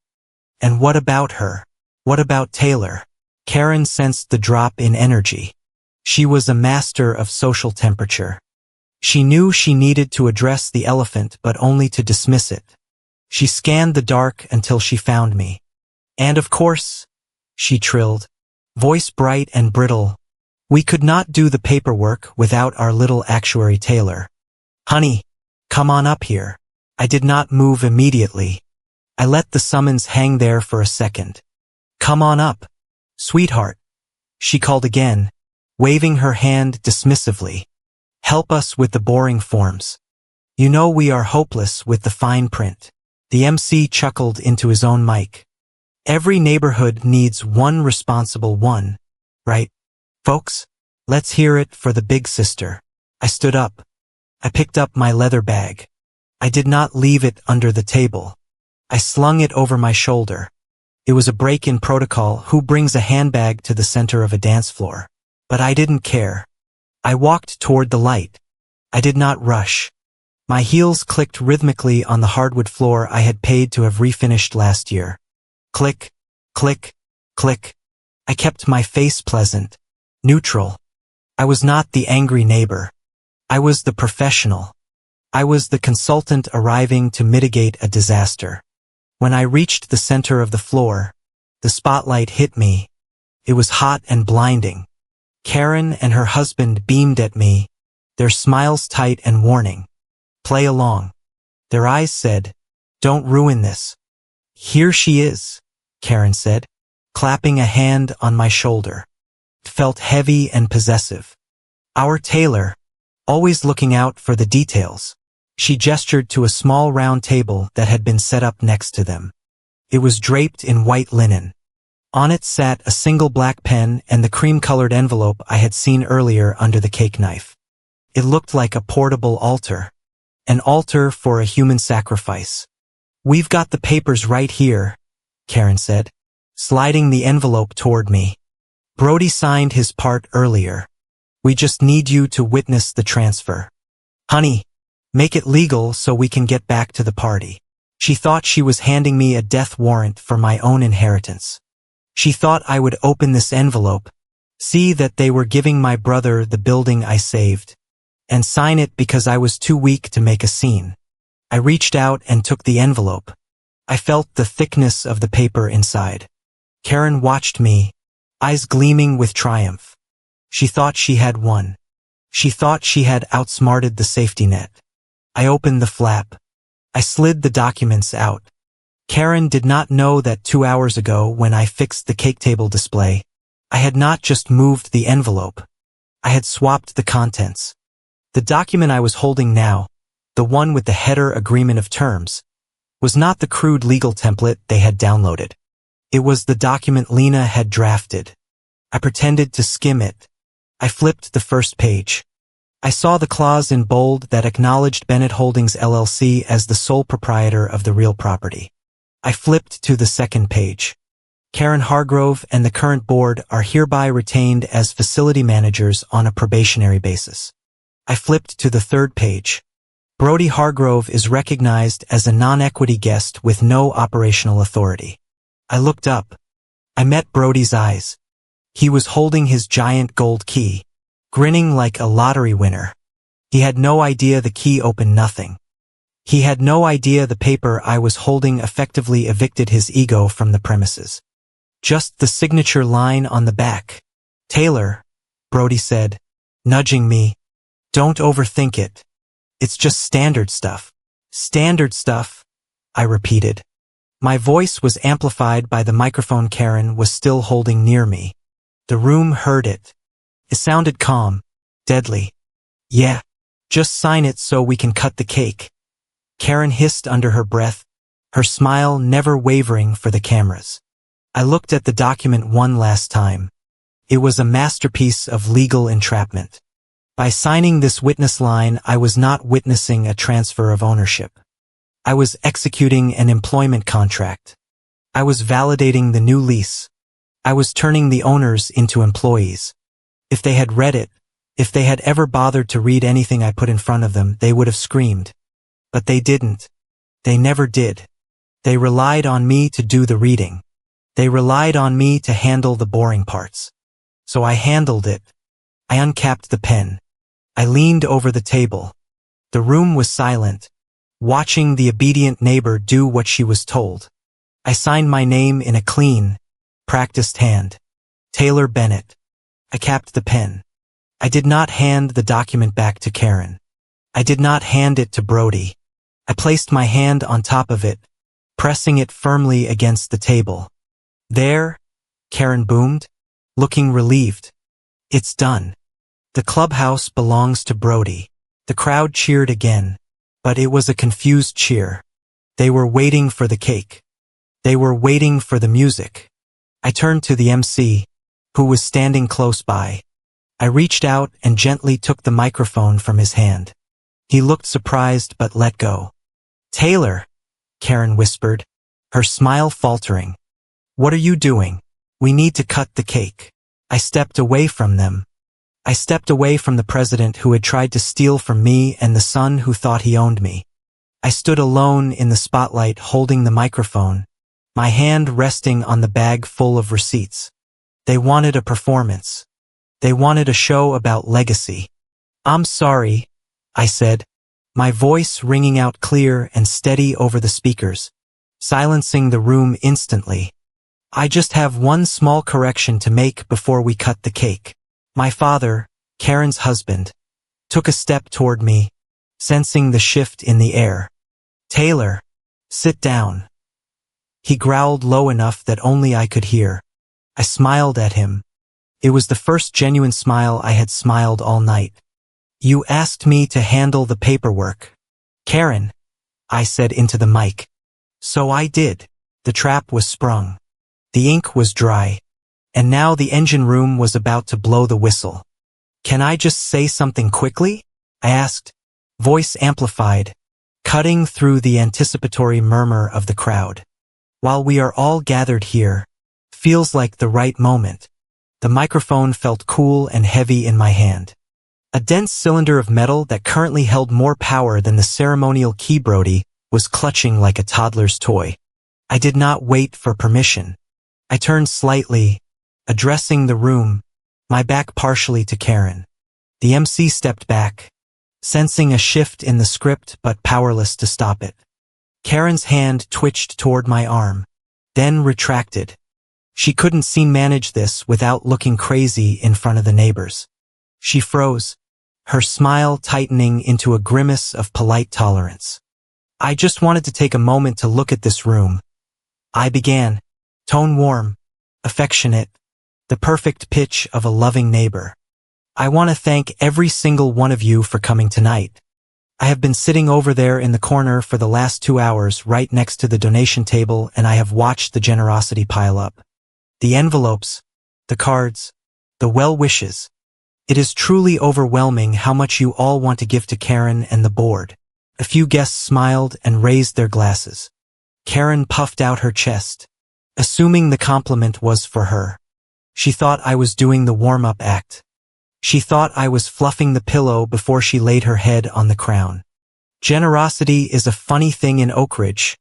And what about her? What about Taylor? Karen sensed the drop in energy. She was a master of social temperature. She knew she needed to address the elephant but only to dismiss it. She scanned the dark until she found me. And of course, she trilled, voice bright and brittle, we could not do the paperwork without our little actuary Taylor. Honey, come on up here. I did not move immediately. I let the summons hang there for a second. Come on up, sweetheart, she called again, waving her hand dismissively. Help us with the boring forms. You know we are hopeless with the fine print. The MC chuckled into his own mic. Every neighborhood needs one responsible one, right? Folks, let's hear it for the big sister. I stood up. I picked up my leather bag. I did not leave it under the table. I slung it over my shoulder. It was a break in protocol. Who brings a handbag to the center of a dance floor? But I didn't care. I walked toward the light. I did not rush. My heels clicked rhythmically on the hardwood floor I had paid to have refinished last year. Click, click, click. I kept my face pleasant, neutral. I was not the angry neighbor. I was the professional. I was the consultant arriving to mitigate a disaster. When I reached the center of the floor, the spotlight hit me. It was hot and blinding. Karen and her husband beamed at me, their smiles tight and warning. Play along. Their eyes said, don't ruin this. Here she is, Karen said, clapping a hand on my shoulder. It felt heavy and possessive. Our Taylor, always looking out for the details. She gestured to a small round table that had been set up next to them. It was draped in white linen. On it sat a single black pen and the cream-colored envelope I had seen earlier under the cake knife. It looked like a portable altar. An altar for a human sacrifice. "We've got the papers right here," Karen said, sliding the envelope toward me. "Brody signed his part earlier. We just need you to witness the transfer. Honey, make it legal so we can get back to the party." She thought she was handing me a death warrant for my own inheritance. She thought I would open this envelope, see that they were giving my brother the building I saved, and sign it because I was too weak to make a scene. I reached out and took the envelope. I felt the thickness of the paper inside. Karen watched me, eyes gleaming with triumph. She thought she had won. She thought she had outsmarted the safety net. I opened the flap. I slid the documents out. Karen did not know that 2 hours ago when I fixed the cake table display, I had not just moved the envelope. I had swapped the contents. The document I was holding now, the one with the header agreement of terms, was not the crude legal template they had downloaded. It was the document Lena had drafted. I pretended to skim it. I flipped the first page. I saw the clause in bold that acknowledged Bennett Holdings LLC as the sole proprietor of the real property. I flipped to the second page. Karen Hargrove and the current board are hereby retained as facility managers on a probationary basis. I flipped to the third page. Brody Hargrove is recognized as a non-equity guest with no operational authority. I looked up. I met Brody's eyes. He was holding his giant gold key, grinning like a lottery winner. He had no idea the key opened nothing. He had no idea the paper I was holding effectively evicted his ego from the premises. Just the signature line on the back. "Taylor," Brody said, nudging me. "Don't overthink it. It's just standard stuff." "Standard stuff," I repeated. My voice was amplified by the microphone Karen was still holding near me. The room heard it. It sounded calm, deadly. "Yeah, just sign it so we can cut the cake," Karen hissed under her breath, her smile never wavering for the cameras. I looked at the document one last time. It was a masterpiece of legal entrapment. By signing this witness line, I was not witnessing a transfer of ownership. I was executing an employment contract. I was validating the new lease. I was turning the owners into employees. If they had read it, if they had ever bothered to read anything I put in front of them, they would have screamed. But they didn't. They never did. They relied on me to do the reading. They relied on me to handle the boring parts. So I handled it. I uncapped the pen. I leaned over the table. The room was silent, watching the obedient neighbor do what she was told. I signed my name in a clean, practiced hand. Taylor Bennett. I capped the pen. I did not hand the document back to Karen. I did not hand it to Brody. I placed my hand on top of it, pressing it firmly against the table. "There," Karen boomed, looking relieved. "It's done. The clubhouse belongs to Brody." The crowd cheered again, but it was a confused cheer. They were waiting for the cake. They were waiting for the music. I turned to the MC, who was standing close by. I reached out and gently took the microphone from his hand. He looked surprised but let go. "Taylor," Karen whispered, her smile faltering. "What are you doing? We need to cut the cake." I stepped away from them. I stepped away from the president who had tried to steal from me and the son who thought he owned me. I stood alone in the spotlight holding the microphone, my hand resting on the bag full of receipts. They wanted a performance. They wanted a show about legacy. "I'm sorry," I said, my voice ringing out clear and steady over the speakers, silencing the room instantly. "I just have one small correction to make before we cut the cake." My father, Karen's husband, took a step toward me, sensing the shift in the air. "Taylor, sit down." He growled low enough that only I could hear. I smiled at him. It was the first genuine smile I had smiled all night. You asked me to handle the paperwork. Karen, I said into the mic. So I did. The trap was sprung. The ink was dry. And now the engine room was about to blow the whistle. Can I just say something quickly? I asked, voice amplified, cutting through the anticipatory murmur of the crowd. While we are all gathered here, feels like the right moment. The microphone felt cool and heavy in my hand. A dense cylinder of metal that currently held more power than the ceremonial key Brody was clutching like a toddler's toy. I did not wait for permission. I turned slightly, addressing the room, my back partially to Karen. The MC stepped back, sensing a shift in the script but powerless to stop it. Karen's hand twitched toward my arm, then retracted. She couldn't manage this without looking crazy in front of the neighbors. She froze, her smile tightening into a grimace of polite tolerance. I just wanted to take a moment to look at this room. I began, tone warm, affectionate, the perfect pitch of a loving neighbor. I want to thank every single one of you for coming tonight. I have been sitting over there in the corner for the last 2 hours right next to the donation table, and I have watched the generosity pile up. The envelopes, the cards, the well wishes. It is truly overwhelming how much you all want to give to Karen and the board. A few guests smiled and raised their glasses. Karen puffed out her chest, assuming the compliment was for her. She thought I was doing the warm-up act. She thought I was fluffing the pillow before she laid her head on the crown. Generosity is a funny thing in Oak Ridge,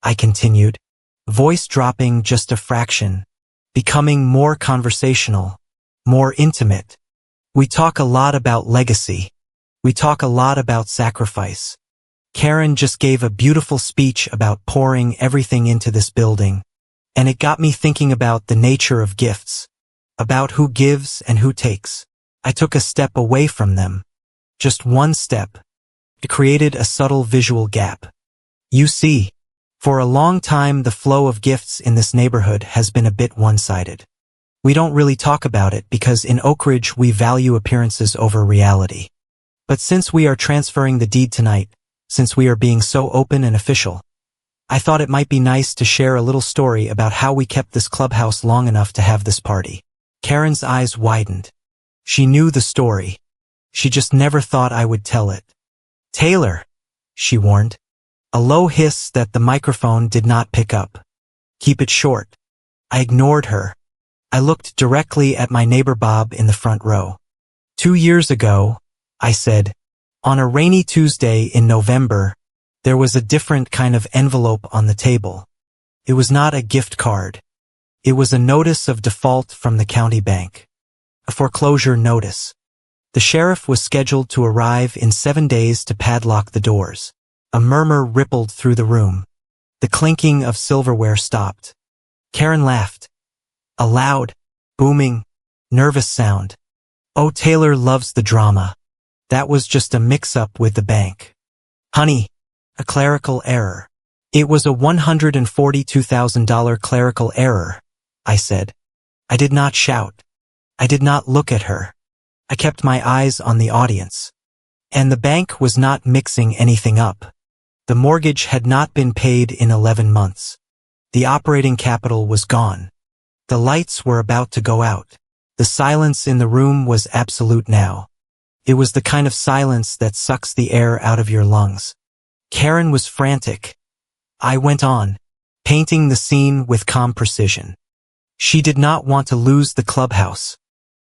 I continued, voice dropping just a fraction, becoming more conversational, more intimate. We talk a lot about legacy. We talk a lot about sacrifice. Karen just gave a beautiful speech about pouring everything into this building, and it got me thinking about the nature of gifts, about who gives and who takes. I took a step away from them. Just one step. It created a subtle visual gap. You see, for a long time the flow of gifts in this neighborhood has been a bit one-sided. We don't really talk about it because in Oak Ridge we value appearances over reality. But since we are transferring the deed tonight, since we are being so open and official, I thought it might be nice to share a little story about how we kept this clubhouse long enough to have this party. Karen's eyes widened. She knew the story. She just never thought I would tell it. Taylor, she warned. A low hiss that the microphone did not pick up. Keep it short. I ignored her. I looked directly at my neighbor Bob in the front row. 2 years ago, I said, on a rainy Tuesday in November, there was a different kind of envelope on the table. It was not a gift card. It was a notice of default from the county bank. A foreclosure notice. The sheriff was scheduled to arrive in 7 days to padlock the doors. A murmur rippled through the room. The clinking of silverware stopped. Karen laughed. A loud, booming, nervous sound. Oh, Taylor loves the drama. That was just a mix-up with the bank. Honey, a clerical error. It was a $142,000 clerical error, I said. I did not shout. I did not look at her. I kept my eyes on the audience. And the bank was not mixing anything up. The mortgage had not been paid in 11 months. The operating capital was gone. The lights were about to go out. The silence in the room was absolute now. It was the kind of silence that sucks the air out of your lungs. Karen was frantic. I went on, painting the scene with calm precision. She did not want to lose the clubhouse.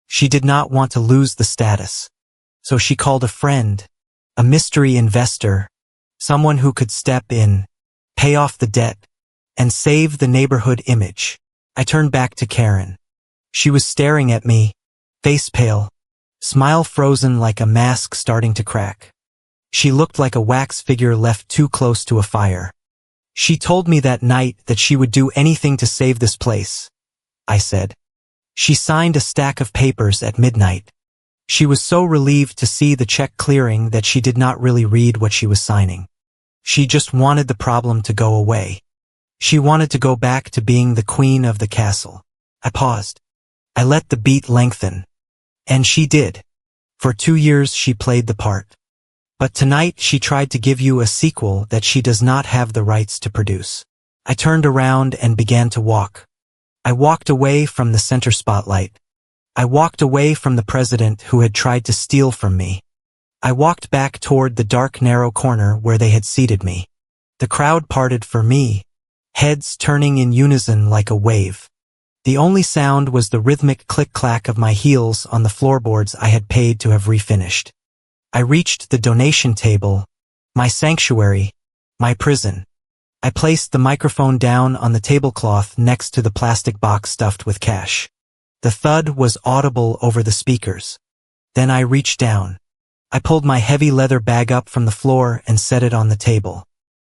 She did not want to lose the status. So she called a friend, a mystery investor, someone who could step in, pay off the debt, and save the neighborhood image. I turned back to Karen. She was staring at me, face pale, smile frozen like a mask starting to crack. She looked like a wax figure left too close to a fire. She told me that night that she would do anything to save this place, I said. She signed a stack of papers at midnight. She was so relieved to see the check clearing that she did not really read what she was signing. She just wanted the problem to go away. She wanted to go back to being the queen of the castle. I paused. I let the beat lengthen. And she did. For 2 years she played the part. But tonight she tried to give you a sequel that she does not have the rights to produce. I turned around and began to walk. I walked away from the center spotlight. I walked away from the president who had tried to steal from me. I walked back toward the dark narrow corner where they had seated me. The crowd parted for me, heads turning in unison like a wave. The only sound was the rhythmic click-clack of my heels on the floorboards I had paid to have refinished. I reached the donation table, my sanctuary, my prison. I placed the microphone down on the tablecloth next to the plastic box stuffed with cash. The thud was audible over the speakers. Then I reached down. I pulled my heavy leather bag up from the floor and set it on the table.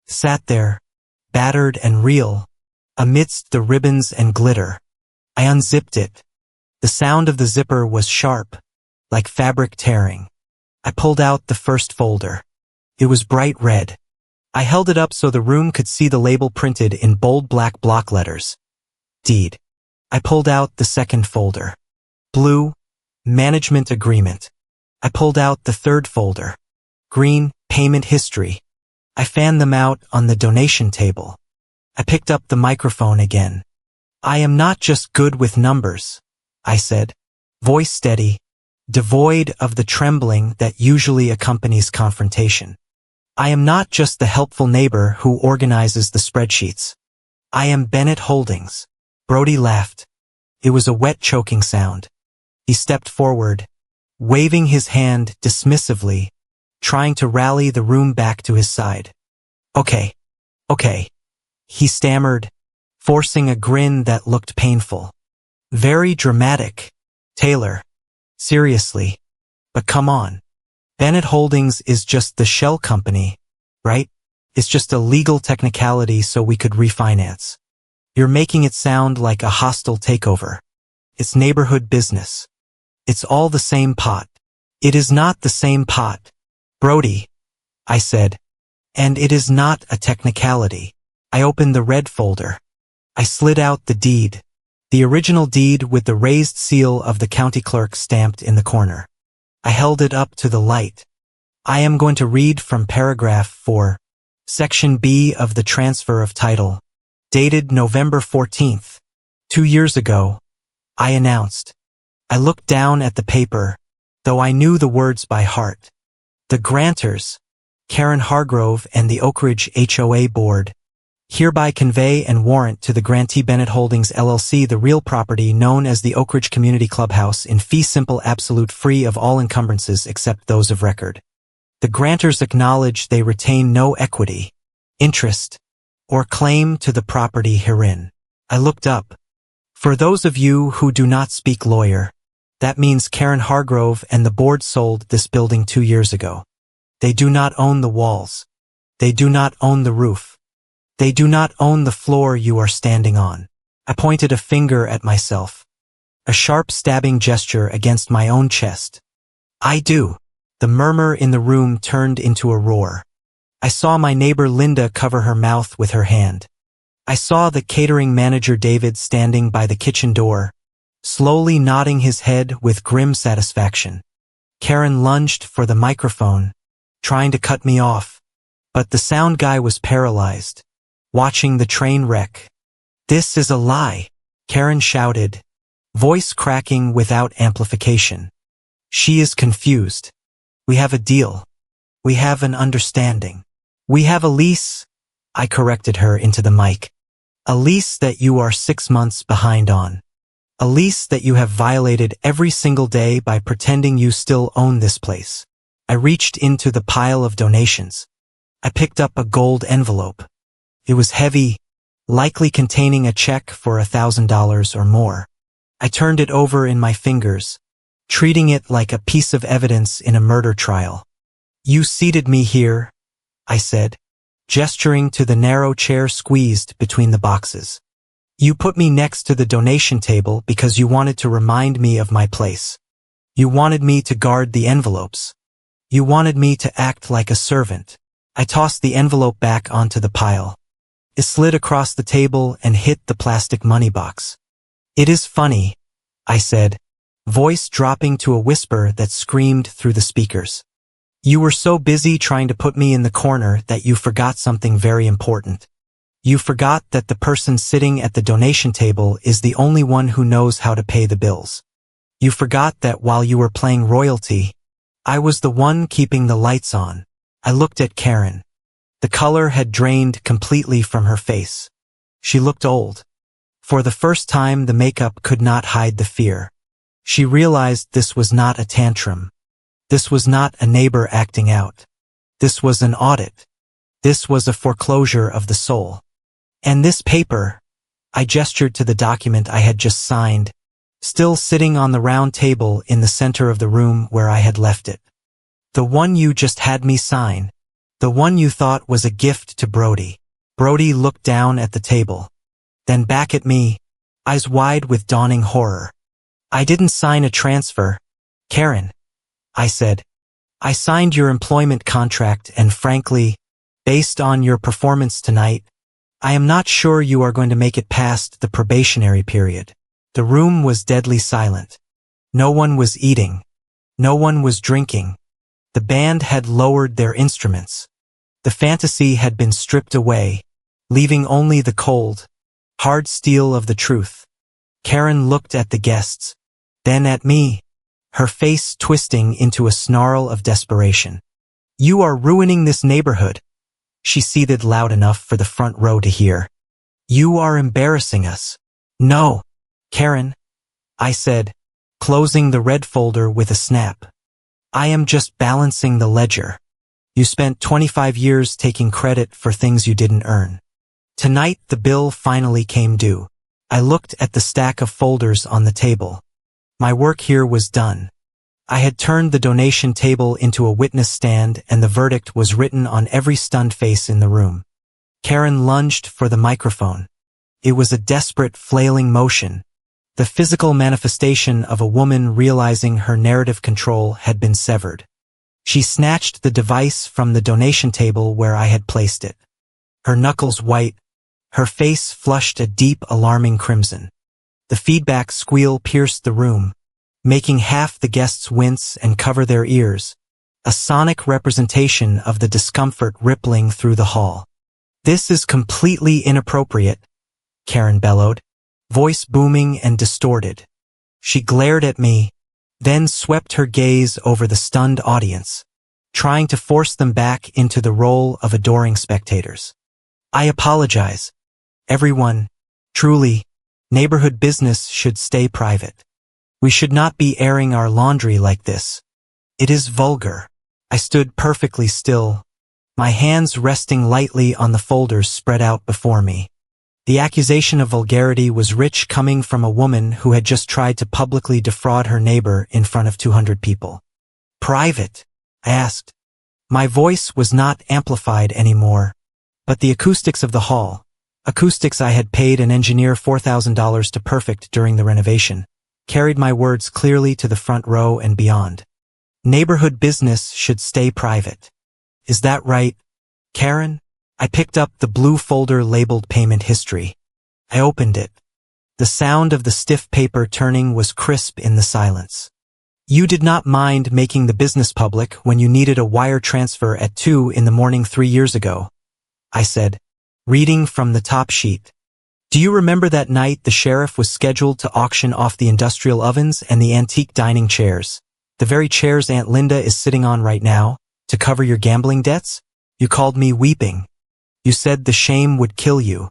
Sat there, battered and real, amidst the ribbons and glitter. I unzipped it. The sound of the zipper was sharp, like fabric tearing. I pulled out the first folder. It was bright red. I held it up so the room could see the label printed in bold black block letters. Deed. I pulled out the second folder. Blue, management agreement. I pulled out the third folder. Green, payment history. I fanned them out on the donation table. I picked up the microphone again. I am not just good with numbers, I said, voice steady, devoid of the trembling that usually accompanies confrontation. I am not just the helpful neighbor who organizes the spreadsheets. I am Bennett Holdings. Brody laughed. It was a wet choking sound. He stepped forward, waving his hand dismissively, trying to rally the room back to his side. Okay, he stammered, forcing a grin that looked painful. Very dramatic, Taylor. Seriously. But come on. Bennett Holdings is just the shell company, right? It's just a legal technicality so we could refinance. You're making it sound like a hostile takeover. It's neighborhood business. It's all the same pot. It is not the same pot, Brody, I said. And it is not a technicality. I opened the red folder. I slid out the deed. The original deed with the raised seal of the county clerk stamped in the corner. I held it up to the light. I am going to read from paragraph 4, section B of the transfer of title, dated November 14th, 2 years ago, I announced. I looked down at the paper, though I knew the words by heart. The grantors, Karen Hargrove and the Oak Ridge HOA board, hereby convey and warrant to the grantee Bennett Holdings LLC the real property known as the Oak Ridge Community Clubhouse in fee simple absolute free of all encumbrances except those of record. The grantors acknowledge they retain no equity, interest, or claim to the property herein. I looked up. For those of you who do not speak lawyer, that means Karen Hargrove and the board sold this building 2 years ago. They do not own the walls. They do not own the roof. They do not own the floor you are standing on. I pointed a finger at myself. A sharp stabbing gesture against my own chest. I do. The murmur in the room turned into a roar. I saw my neighbor Linda cover her mouth with her hand. I saw the catering manager David standing by the kitchen door, slowly nodding his head with grim satisfaction. Karen lunged for the microphone, trying to cut me off, but the sound guy was paralyzed, watching the train wreck. This is a lie, Karen shouted, voice cracking without amplification. She is confused. We have a deal. We have an understanding. We have a lease, I corrected her into the mic. A lease that you are 6 months behind on. A lease that you have violated every single day by pretending you still own this place. I reached into the pile of donations. I picked up a gold envelope. It was heavy, likely containing a check for $1,000 or more. I turned it over in my fingers, treating it like a piece of evidence in a murder trial. You seated me here, I said, gesturing to the narrow chair squeezed between the boxes. You put me next to the donation table because you wanted to remind me of my place. You wanted me to guard the envelopes. You wanted me to act like a servant. I tossed the envelope back onto the pile. It slid across the table and hit the plastic money box. It is funny, I said, voice dropping to a whisper that screamed through the speakers. You were so busy trying to put me in the corner that you forgot something very important. You forgot that the person sitting at the donation table is the only one who knows how to pay the bills. You forgot that while you were playing royalty, I was the one keeping the lights on. I looked at Karen. The color had drained completely from her face. She looked old. For the first time, the makeup could not hide the fear. She realized this was not a tantrum. This was not a neighbor acting out. This was an audit. This was a foreclosure of the soul. And this paper, I gestured to the document I had just signed, still sitting on the round table in the center of the room where I had left it. The one you just had me sign. The one you thought was a gift to Brody. Brody looked down at the table, then back at me, eyes wide with dawning horror. I didn't sign a transfer, Karen, I said. I signed your employment contract and frankly, based on your performance tonight, I am not sure you are going to make it past the probationary period. The room was deadly silent. No one was eating. No one was drinking. The band had lowered their instruments. The fantasy had been stripped away, leaving only the cold, hard steel of the truth. Karen looked at the guests, then at me, her face twisting into a snarl of desperation. You are ruining this neighborhood. She seethed loud enough for the front row to hear. You are embarrassing us. No, Karen, I said, closing the red folder with a snap. I am just balancing the ledger. You spent 25 years taking credit for things you didn't earn. Tonight the bill finally came due. I looked at the stack of folders on the table. My work here was done. I had turned the donation table into a witness stand and the verdict was written on every stunned face in the room. Karen lunged for the microphone. It was a desperate, flailing motion, the physical manifestation of a woman realizing her narrative control had been severed. She snatched the device from the donation table where I had placed it. Her knuckles white, her face flushed a deep, alarming crimson. The feedback squeal pierced the room, making half the guests wince and cover their ears, a sonic representation of the discomfort rippling through the hall. This is completely inappropriate, Karen bellowed, voice booming and distorted. She glared at me, then swept her gaze over the stunned audience, trying to force them back into the role of adoring spectators. I apologize. Everyone, truly, neighborhood business should stay private. We should not be airing our laundry like this. It is vulgar. I stood perfectly still, my hands resting lightly on the folders spread out before me. The accusation of vulgarity was rich coming from a woman who had just tried to publicly defraud her neighbor in front of 200 people. Private? I asked. My voice was not amplified anymore, but the acoustics of the hall, acoustics I had paid an engineer $4,000 to perfect during the renovation, carried my words clearly to the front row and beyond. Neighborhood business should stay private. Is that right, Karen? I picked up the blue folder labeled Payment History. I opened it. The sound of the stiff paper turning was crisp in the silence. You did not mind making the business public when you needed a wire transfer at 2 in the morning 3 years ago, I said, reading from the top sheet. Do you remember that night the sheriff was scheduled to auction off the industrial ovens and the antique dining chairs, the very chairs Aunt Linda is sitting on right now, to cover your gambling debts? You called me weeping. You said the shame would kill you.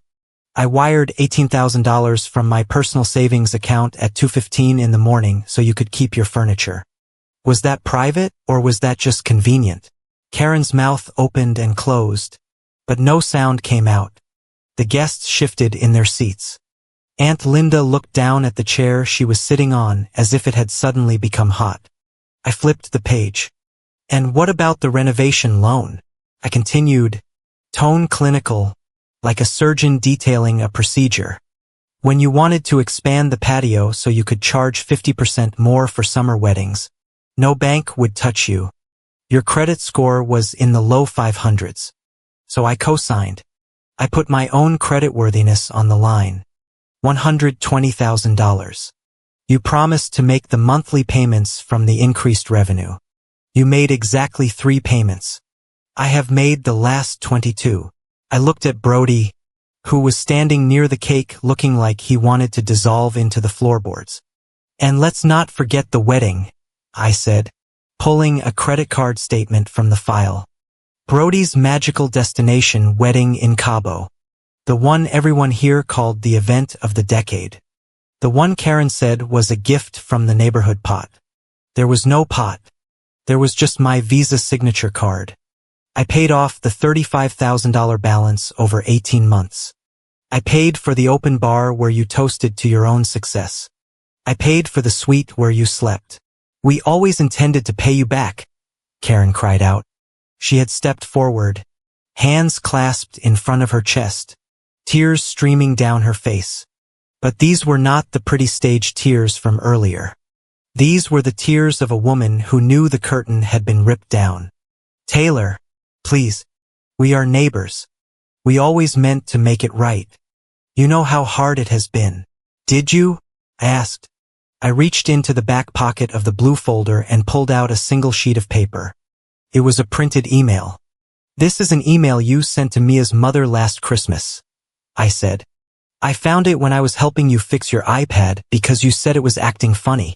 I wired $18,000 from my personal savings account at 2:15 in the morning so you could keep your furniture. Was that private or was that just convenient? Karen's mouth opened and closed, but no sound came out. The guests shifted in their seats. Aunt Linda looked down at the chair she was sitting on as if it had suddenly become hot. I flipped the page. And what about the renovation loan? I continued, tone clinical, like a surgeon detailing a procedure. When you wanted to expand the patio so you could charge 50% more for summer weddings, no bank would touch you. Your credit score was in the low 500s. So I co-signed. I put my own creditworthiness on the line. $120,000. You promised to make the monthly payments from the increased revenue. You made exactly 3 payments. I have made the last 22. I looked at Brody, who was standing near the cake looking like he wanted to dissolve into the floorboards. And let's not forget the wedding, I said, pulling a credit card statement from the file. Brody's magical destination wedding in Cabo. The one everyone here called the event of the decade. The one Karen said was a gift from the neighborhood pot. There was no pot. There was just my Visa signature card. I paid off the $35,000 balance over 18 months. I paid for the open bar where you toasted to your own success. I paid for the suite where you slept. We always intended to pay you back, Karen cried out. She had stepped forward, hands clasped in front of her chest, tears streaming down her face. But these were not the pretty stage tears from earlier. These were the tears of a woman who knew the curtain had been ripped down. Taylor, please. We are neighbors. We always meant to make it right. You know how hard it has been. Did you? I asked. I reached into the back pocket of the blue folder and pulled out a single sheet of paper. It was a printed email. This is an email you sent to Mia's mother last Christmas, I said. I found it when I was helping you fix your iPad because you said it was acting funny.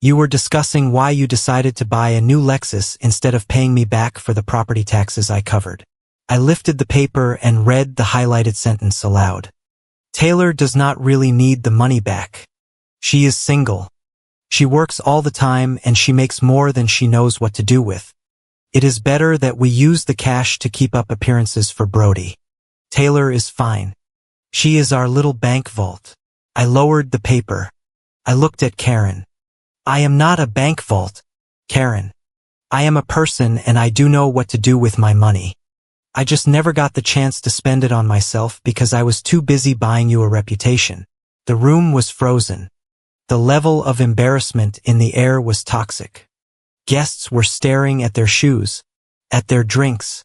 You were discussing why you decided to buy a new Lexus instead of paying me back for the property taxes I covered. I lifted the paper and read the highlighted sentence aloud. Taylor does not really need the money back. She is single. She works all the time and she makes more than she knows what to do with. It is better that we use the cash to keep up appearances for Brody. Taylor is fine. She is our little bank vault. I lowered the paper. I looked at Karen. I am not a bank vault, Karen. I am a person and I do know what to do with my money. I just never got the chance to spend it on myself because I was too busy buying you a reputation. The room was frozen. The level of embarrassment in the air was toxic. Guests were staring at their shoes, at their drinks,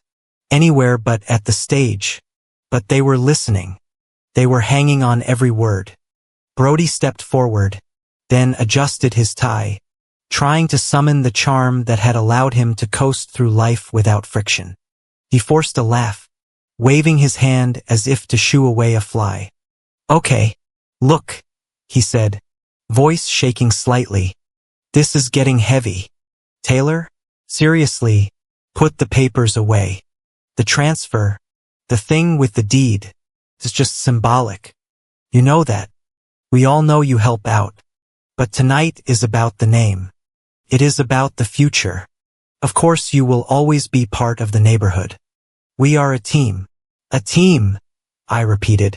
anywhere but at the stage. But they were listening. They were hanging on every word. Brody stepped forward, then adjusted his tie, trying to summon the charm that had allowed him to coast through life without friction. He forced a laugh, waving his hand as if to shoo away a fly. Okay, look, he said, voice shaking slightly. This is getting heavy. Taylor, seriously, put the papers away. The transfer, the thing with the deed, is just symbolic. You know that. We all know you help out. But tonight is about the name. It is about the future. Of course you will always be part of the neighborhood. We are a team. A team, I repeated.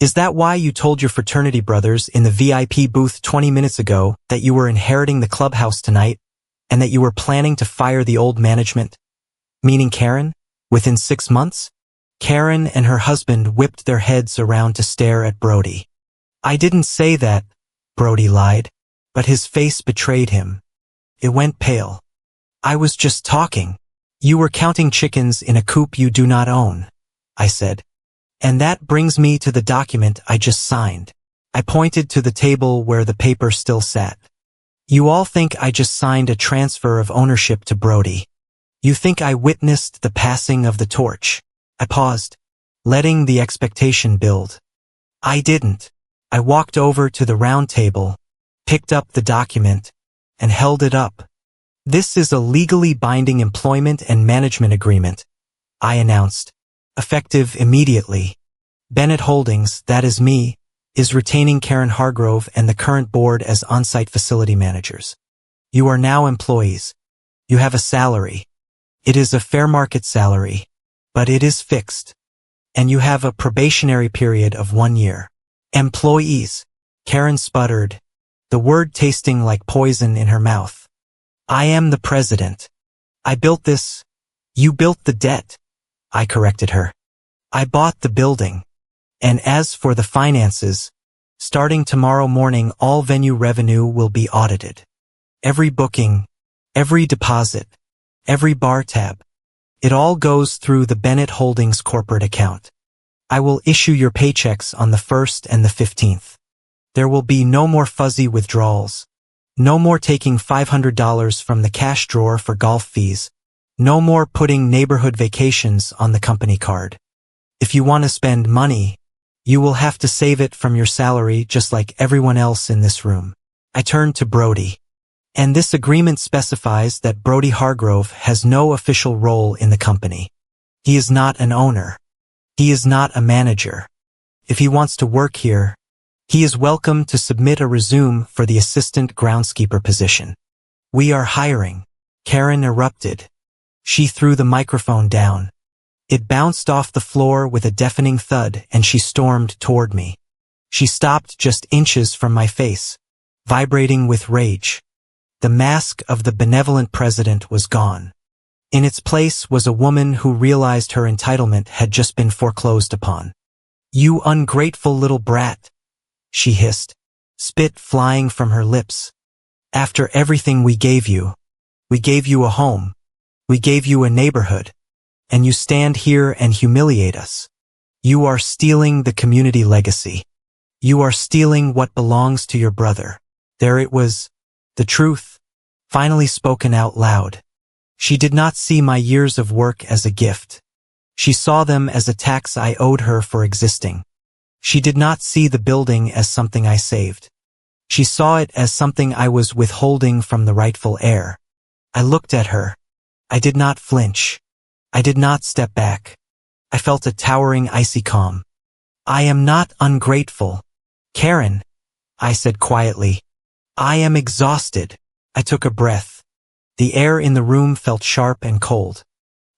Is that why you told your fraternity brothers in the VIP booth 20 minutes ago that you were inheriting the clubhouse tonight and that you were planning to fire the old management? Meaning Karen? Within 6 months? Karen and her husband whipped their heads around to stare at Brody. I didn't say that, Brody lied, but his face betrayed him. It went pale. I was just talking. You were counting chickens in a coop you do not own, I said. And that brings me to the document I just signed. I pointed to the table where the paper still sat. You all think I just signed a transfer of ownership to Brody. You think I witnessed the passing of the torch. I paused, letting the expectation build. I didn't. I walked over to the round table, picked up the document, and held it up. This is a legally binding employment and management agreement, I announced, effective immediately. Bennett Holdings, that is me, is retaining Karen Hargrove and the current board as on-site facility managers. You are now employees. You have a salary. It is a fair market salary, but it is fixed. And you have a probationary period of 1 year. Employees, Karen sputtered, the word tasting like poison in her mouth. I am the president. I built this. You built the debt. I corrected her. I bought the building. And as for the finances, starting tomorrow morning all venue revenue will be audited. Every booking, every deposit, every bar tab. It all goes through the Bennett Holdings corporate account. I will issue your paychecks on the 1st and the 15th. There will be no more fuzzy withdrawals. No more taking $500 from the cash drawer for golf fees. No more putting neighborhood vacations on the company card. If you want to spend money, you will have to save it from your salary just like everyone else in this room. I turned to Brody. And this agreement specifies that Brody Hargrove has no official role in the company. He is not an owner. He is not a manager. If he wants to work here, he is welcome to submit a resume for the assistant groundskeeper position. We are hiring. Karen erupted. She threw the microphone down. It bounced off the floor with a deafening thud and she stormed toward me. She stopped just inches from my face, vibrating with rage. The mask of the benevolent president was gone. In its place was a woman who realized her entitlement had just been foreclosed upon. "You ungrateful little brat," she hissed, spit flying from her lips. "After everything we gave you a home, we gave you a neighborhood, and you stand here and humiliate us. You are stealing the community legacy. You are stealing what belongs to your brother." There it was, the truth, finally spoken out loud. She did not see my years of work as a gift. She saw them as a tax I owed her for existing. She did not see the building as something I saved. She saw it as something I was withholding from the rightful heir. I looked at her. I did not flinch. I did not step back. I felt a towering icy calm. "I am not ungrateful, Karen," I said quietly. "I am exhausted." I took a breath. The air in the room felt sharp and cold.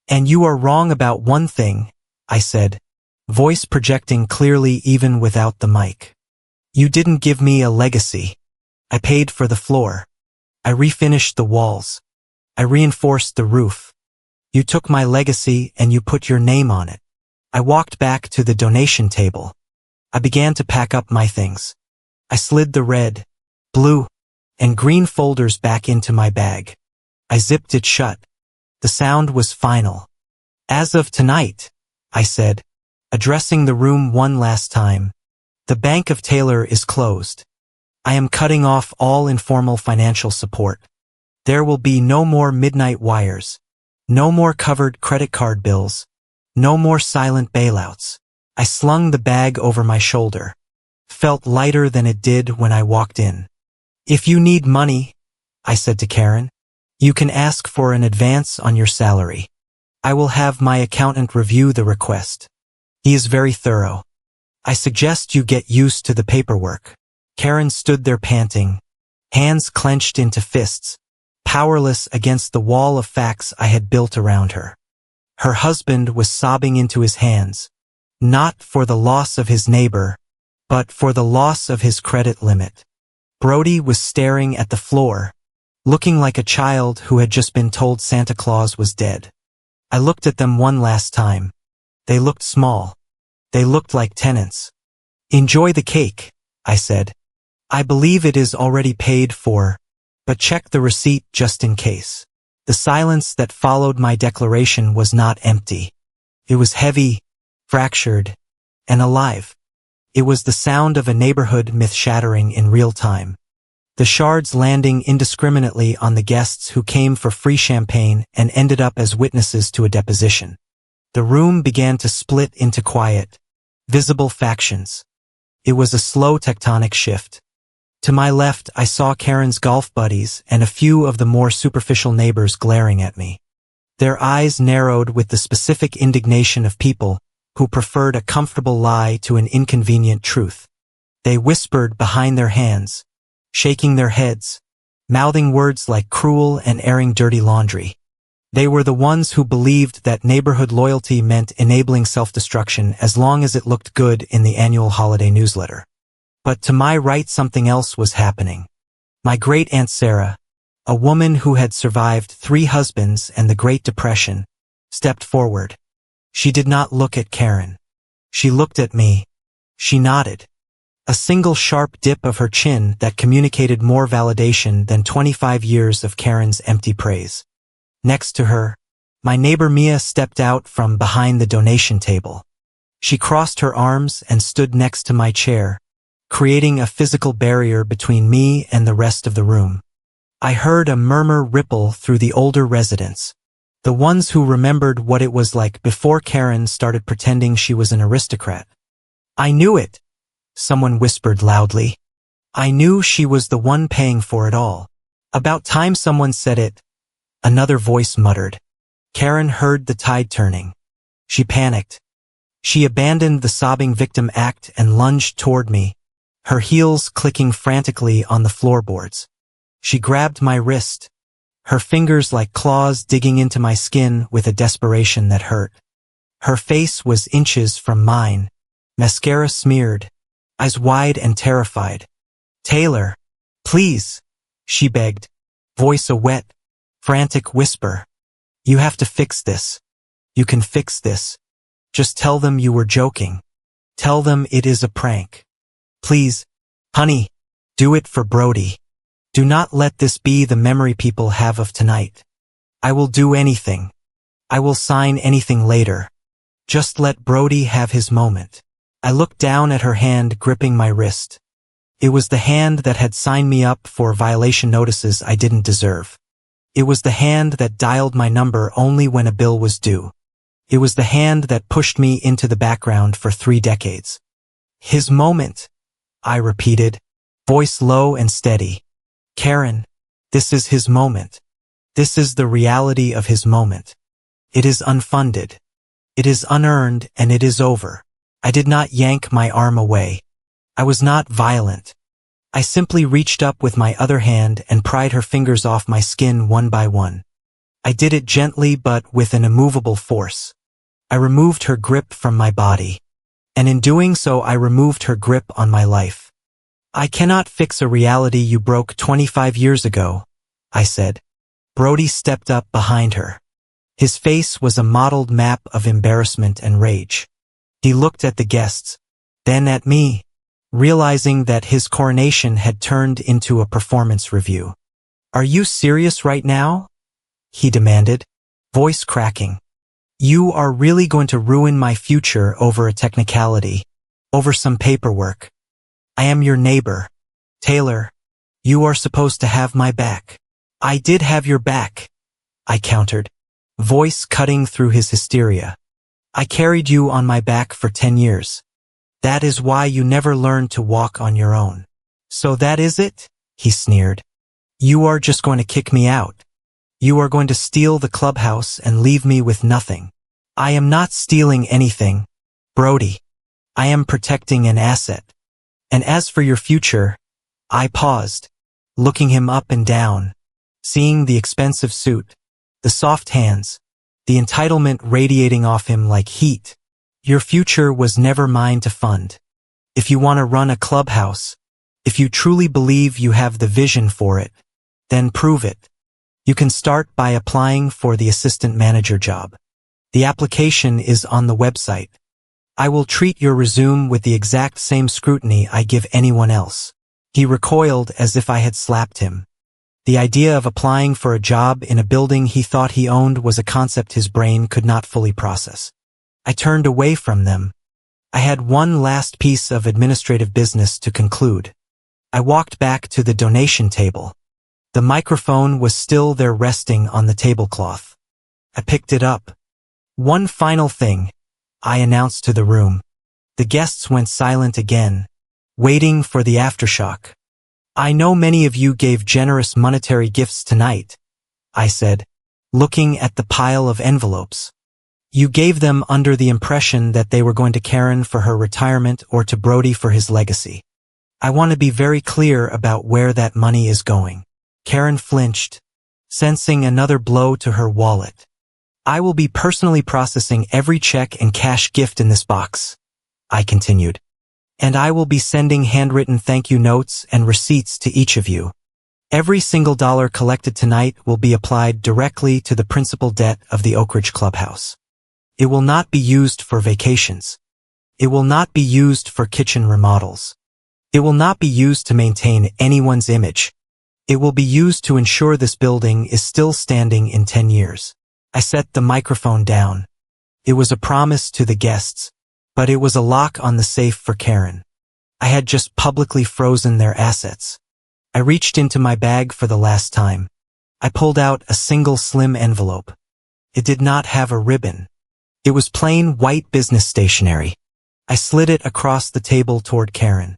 "And you are wrong about one thing," I said, voice projecting clearly even without the mic. "You didn't give me a legacy. I paid for the floor. I refinished the walls. I reinforced the roof. You took my legacy and you put your name on it." I walked back to the donation table. I began to pack up my things. I slid the red, blue, and green folders back into my bag. I zipped it shut. The sound was final. "As of tonight," I said, addressing the room one last time, "the Bank of Taylor is closed. I am cutting off all informal financial support. There will be no more midnight wires, no more covered credit card bills, no more silent bailouts." I slung the bag over my shoulder. Felt lighter than it did when I walked in. "If you need money," I said to Karen, "you can ask for an advance on your salary. I will have my accountant review the request. He is very thorough. I suggest you get used to the paperwork." Karen stood there panting, hands clenched into fists, powerless against the wall of facts I had built around her. Her husband was sobbing into his hands, not for the loss of his neighbor, but for the loss of his credit limit. Brody was staring at the floor, looking like a child who had just been told Santa Claus was dead. I looked at them one last time. They looked small. They looked like tenants. "Enjoy the cake," I said. "I believe it is already paid for, but check the receipt just in case." The silence that followed my declaration was not empty. It was heavy, fractured, and alive. It was the sound of a neighborhood myth shattering in real time. The shards landing indiscriminately on the guests who came for free champagne and ended up as witnesses to a deposition. The room began to split into quiet, visible factions. It was a slow tectonic shift. To my left, I saw Karen's golf buddies and a few of the more superficial neighbors glaring at me. Their eyes narrowed with the specific indignation of people who preferred a comfortable lie to an inconvenient truth. They whispered behind their hands, shaking their heads, mouthing words like cruel and airing dirty laundry. They were the ones who believed that neighborhood loyalty meant enabling self-destruction as long as it looked good in the annual holiday newsletter. But to my right, something else was happening. My great-aunt Sarah, a woman who had survived 3 husbands and the Great Depression, stepped forward. She did not look at Karen. She looked at me. She nodded. A single sharp dip of her chin that communicated more validation than 25 years of Karen's empty praise. Next to her, my neighbor Mia stepped out from behind the donation table. She crossed her arms and stood next to my chair, creating a physical barrier between me and the rest of the room. I heard a murmur ripple through the older residents, the ones who remembered what it was like before Karen started pretending she was an aristocrat. "I knew it," someone whispered loudly. "I knew she was the one paying for it all." "About time someone said it," another voice muttered. Karen heard the tide turning. She panicked. She abandoned the sobbing victim act and lunged toward me, her heels clicking frantically on the floorboards. She grabbed my wrist, her fingers like claws digging into my skin with a desperation that hurt. Her face was inches from mine, mascara smeared, eyes wide and terrified. "Taylor, please," she begged, voice a wet, frantic whisper. "You have to fix this. You can fix this. Just tell them you were joking. Tell them it is a prank. Please, honey, do it for Brody. Do not let this be the memory people have of tonight. I will do anything. I will sign anything later. Just let Brody have his moment." I looked down at her hand gripping my wrist. It was the hand that had signed me up for violation notices I didn't deserve. It was the hand that dialed my number only when a bill was due. It was the hand that pushed me into the background for 3 decades. "His moment," I repeated, voice low and steady. "Karen, this is his moment. This is the reality of his moment. It is unfunded. It is unearned and it is over." I did not yank my arm away. I was not violent. I simply reached up with my other hand and pried her fingers off my skin one by one. I did it gently but with an immovable force. I removed her grip from my body. And in doing so I removed her grip on my life. "I cannot fix a reality you broke 25 years ago," I said. Brody stepped up behind her. His face was a mottled map of embarrassment and rage. He looked at the guests, then at me, realizing that his coronation had turned into a performance review. "Are you serious right now?" he demanded, voice cracking. "You are really going to ruin my future over a technicality, over some paperwork? I am your neighbor. Taylor, you are supposed to have my back." "I did have your back," I countered, voice cutting through his hysteria. "I carried you on my back for 10 years. That is why you never learned to walk on your own." "So that is it?" he sneered. "You are just going to kick me out. You are going to steal the clubhouse and leave me with nothing." "I am not stealing anything, Brody. I am protecting an asset. And as for your future," I paused, looking him up and down, seeing the expensive suit, the soft hands, the entitlement radiating off him like heat. "Your future was never mine to fund. If you want to run a clubhouse, if you truly believe you have the vision for it, then prove it. You can start by applying for the assistant manager job. The application is on the website. I will treat your resume with the exact same scrutiny I give anyone else." He recoiled as if I had slapped him. The idea of applying for a job in a building he thought he owned was a concept his brain could not fully process. I turned away from them. I had one last piece of administrative business to conclude. I walked back to the donation table. The microphone was still there resting on the tablecloth. I picked it up. "One final thing," I announced to the room. The guests went silent again, waiting for the aftershock. "I know many of you gave generous monetary gifts tonight," I said, looking at the pile of envelopes. "You gave them under the impression that they were going to Karen for her retirement or to Brody for his legacy. I want to be very clear about where that money is going." Karen flinched, sensing another blow to her wallet. "I will be personally processing every check and cash gift in this box," I continued. "And I will be sending handwritten thank you notes and receipts to each of you. Every single dollar collected tonight will be applied directly to the principal debt of the Oak Ridge Clubhouse. It will not be used for vacations. It will not be used for kitchen remodels. It will not be used to maintain anyone's image. It will be used to ensure this building is still standing in 10 years. I set the microphone down. It was a promise to the guests, but it was a lock on the safe for Karen. I had just publicly frozen their assets. I reached into my bag for the last time. I pulled out a single slim envelope. It did not have a ribbon. It was plain white business stationery. I slid it across the table toward Karen.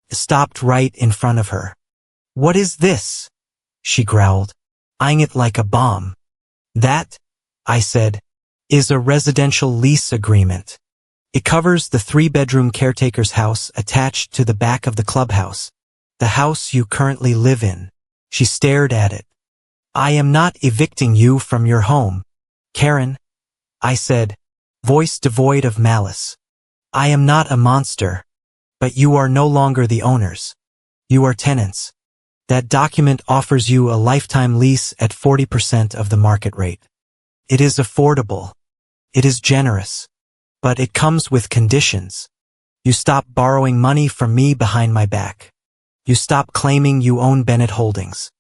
It stopped right in front of her. "What is this?" she growled, eyeing it like a bomb. "That," I said, "is a residential lease agreement. It covers the 3-bedroom caretaker's house attached to the back of the clubhouse, the house you currently live in." She stared at it. "I am not evicting you from your home, Karen," I said, voice devoid of malice. "I am not a monster, but you are no longer the owners. You are tenants. That document offers you a lifetime lease at 40% of the market rate. It is affordable. It is generous. But it comes with conditions. You stop borrowing money from me behind my back. You stop claiming you own Bennett Holdings.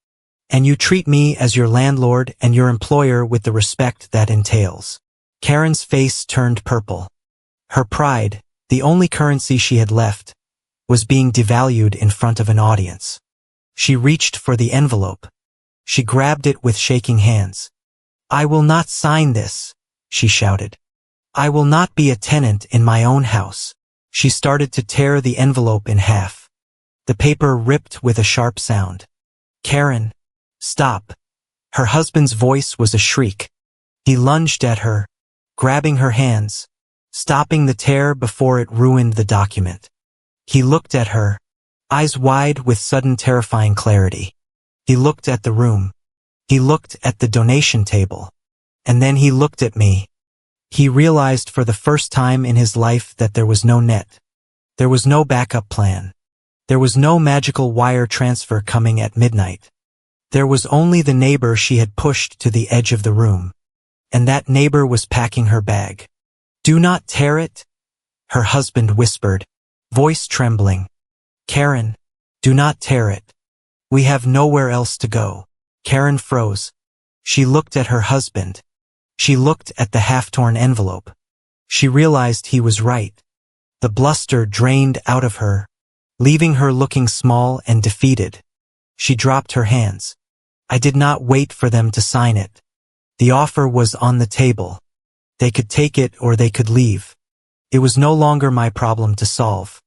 And you treat me as your landlord and your employer with the respect that entails." Karen's face turned purple. Her pride, the only currency she had left, was being devalued in front of an audience. She reached for the envelope. She grabbed it with shaking hands. "I will not sign this," she shouted. "I will not be a tenant in my own house." She started to tear the envelope in half. The paper ripped with a sharp sound. "Karen, stop." Her husband's voice was a shriek. He lunged at her, grabbing her hands, stopping the tear before it ruined the document. He looked at her, eyes wide with sudden terrifying clarity. He looked at the room. He looked at the donation table. And then he looked at me. He realized for the first time in his life that there was no net. There was no backup plan. There was no magical wire transfer coming at midnight. There was only the neighbor she had pushed to the edge of the room. And that neighbor was packing her bag. "Do not tear it," her husband whispered, voice trembling. "Karen, do not tear it. We have nowhere else to go." Karen froze. She looked at her husband. She looked at the half-torn envelope. She realized he was right. The bluster drained out of her, leaving her looking small and defeated. She dropped her hands. I did not wait for them to sign it. The offer was on the table. They could take it or they could leave. It was no longer my problem to solve.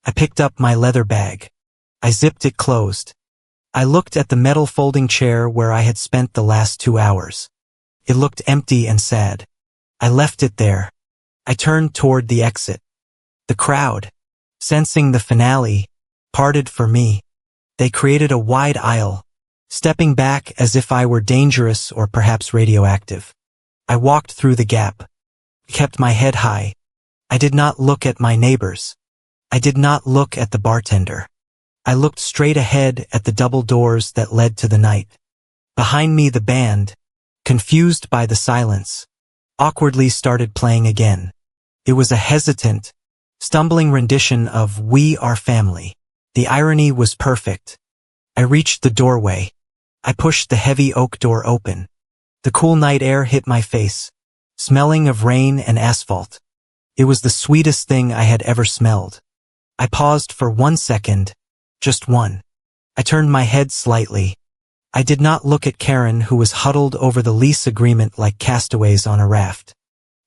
I picked up my leather bag. I zipped it closed. I looked at the metal folding chair where I had spent the last 2 hours. It looked empty and sad. I left it there. I turned toward the exit. The crowd, sensing the finale, parted for me. They created a wide aisle, stepping back as if I were dangerous or perhaps radioactive. I walked through the gap, kept my head high. I did not look at my neighbors. I did not look at the bartender. I looked straight ahead at the double doors that led to the night. Behind me the band, confused by the silence, awkwardly started playing again. It was a hesitant, stumbling rendition of "We Are Family." The irony was perfect. I reached the doorway. I pushed the heavy oak door open. The cool night air hit my face, smelling of rain and asphalt. It was the sweetest thing I had ever smelled. I paused for 1 second, just one. I turned my head slightly. I did not look at Karen, who was huddled over the lease agreement like castaways on a raft.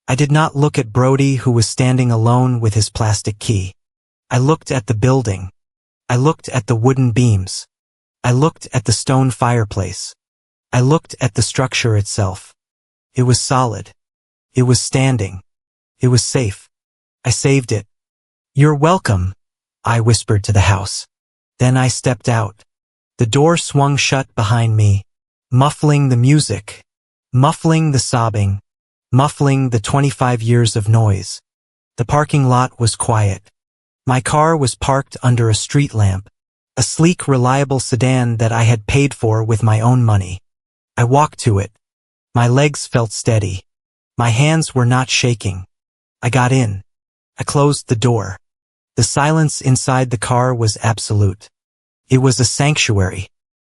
I did not look at Brody, who was standing alone with his plastic key. I looked at the building. I looked at the wooden beams. I looked at the stone fireplace. I looked at the structure itself. It was solid. It was standing. It was safe. I saved it. "You're welcome," I whispered to the house. Then I stepped out. The door swung shut behind me, muffling the music, muffling the sobbing, muffling the 25 years of noise. The parking lot was quiet. My car was parked under a street lamp, a sleek, reliable sedan that I had paid for with my own money. I walked to it. My legs felt steady. My hands were not shaking. I got in. I closed the door. The silence inside the car was absolute. It was a sanctuary.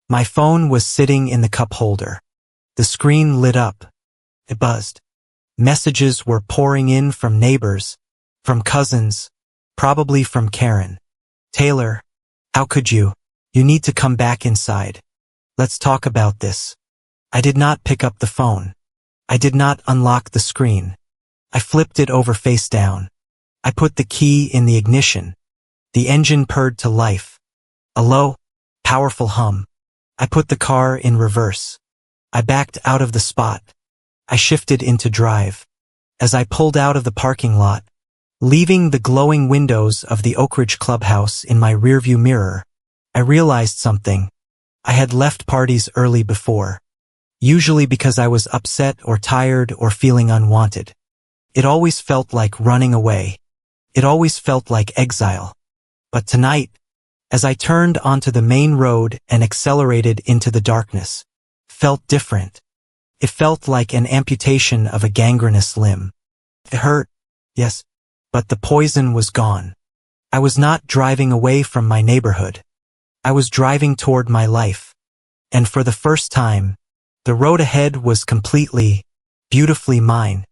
My phone was sitting in the cup holder. The screen lit up. It buzzed. Messages were pouring in from neighbors, from cousins, probably from Karen. Taylor, how could you? You need to come back inside. Let's talk about this. I did not pick up the phone. I did not unlock the screen. I flipped it over face down. I put the key in the ignition. The engine purred to life. A low, powerful hum. I put the car in reverse. I backed out of the spot. I shifted into drive. As I pulled out of the parking lot, leaving the glowing windows of the Oak Ridge Clubhouse in my rearview mirror, I realized something. I had left parties early before, usually because I was upset or tired or feeling unwanted. It always felt like running away. It always felt like exile. But tonight, as I turned onto the main road and accelerated into the darkness, felt different. It felt like an amputation of a gangrenous limb. It hurt, yes, but the poison was gone. I was not driving away from my neighborhood. I was driving toward my life. And for the first time, the road ahead was completely, beautifully mine.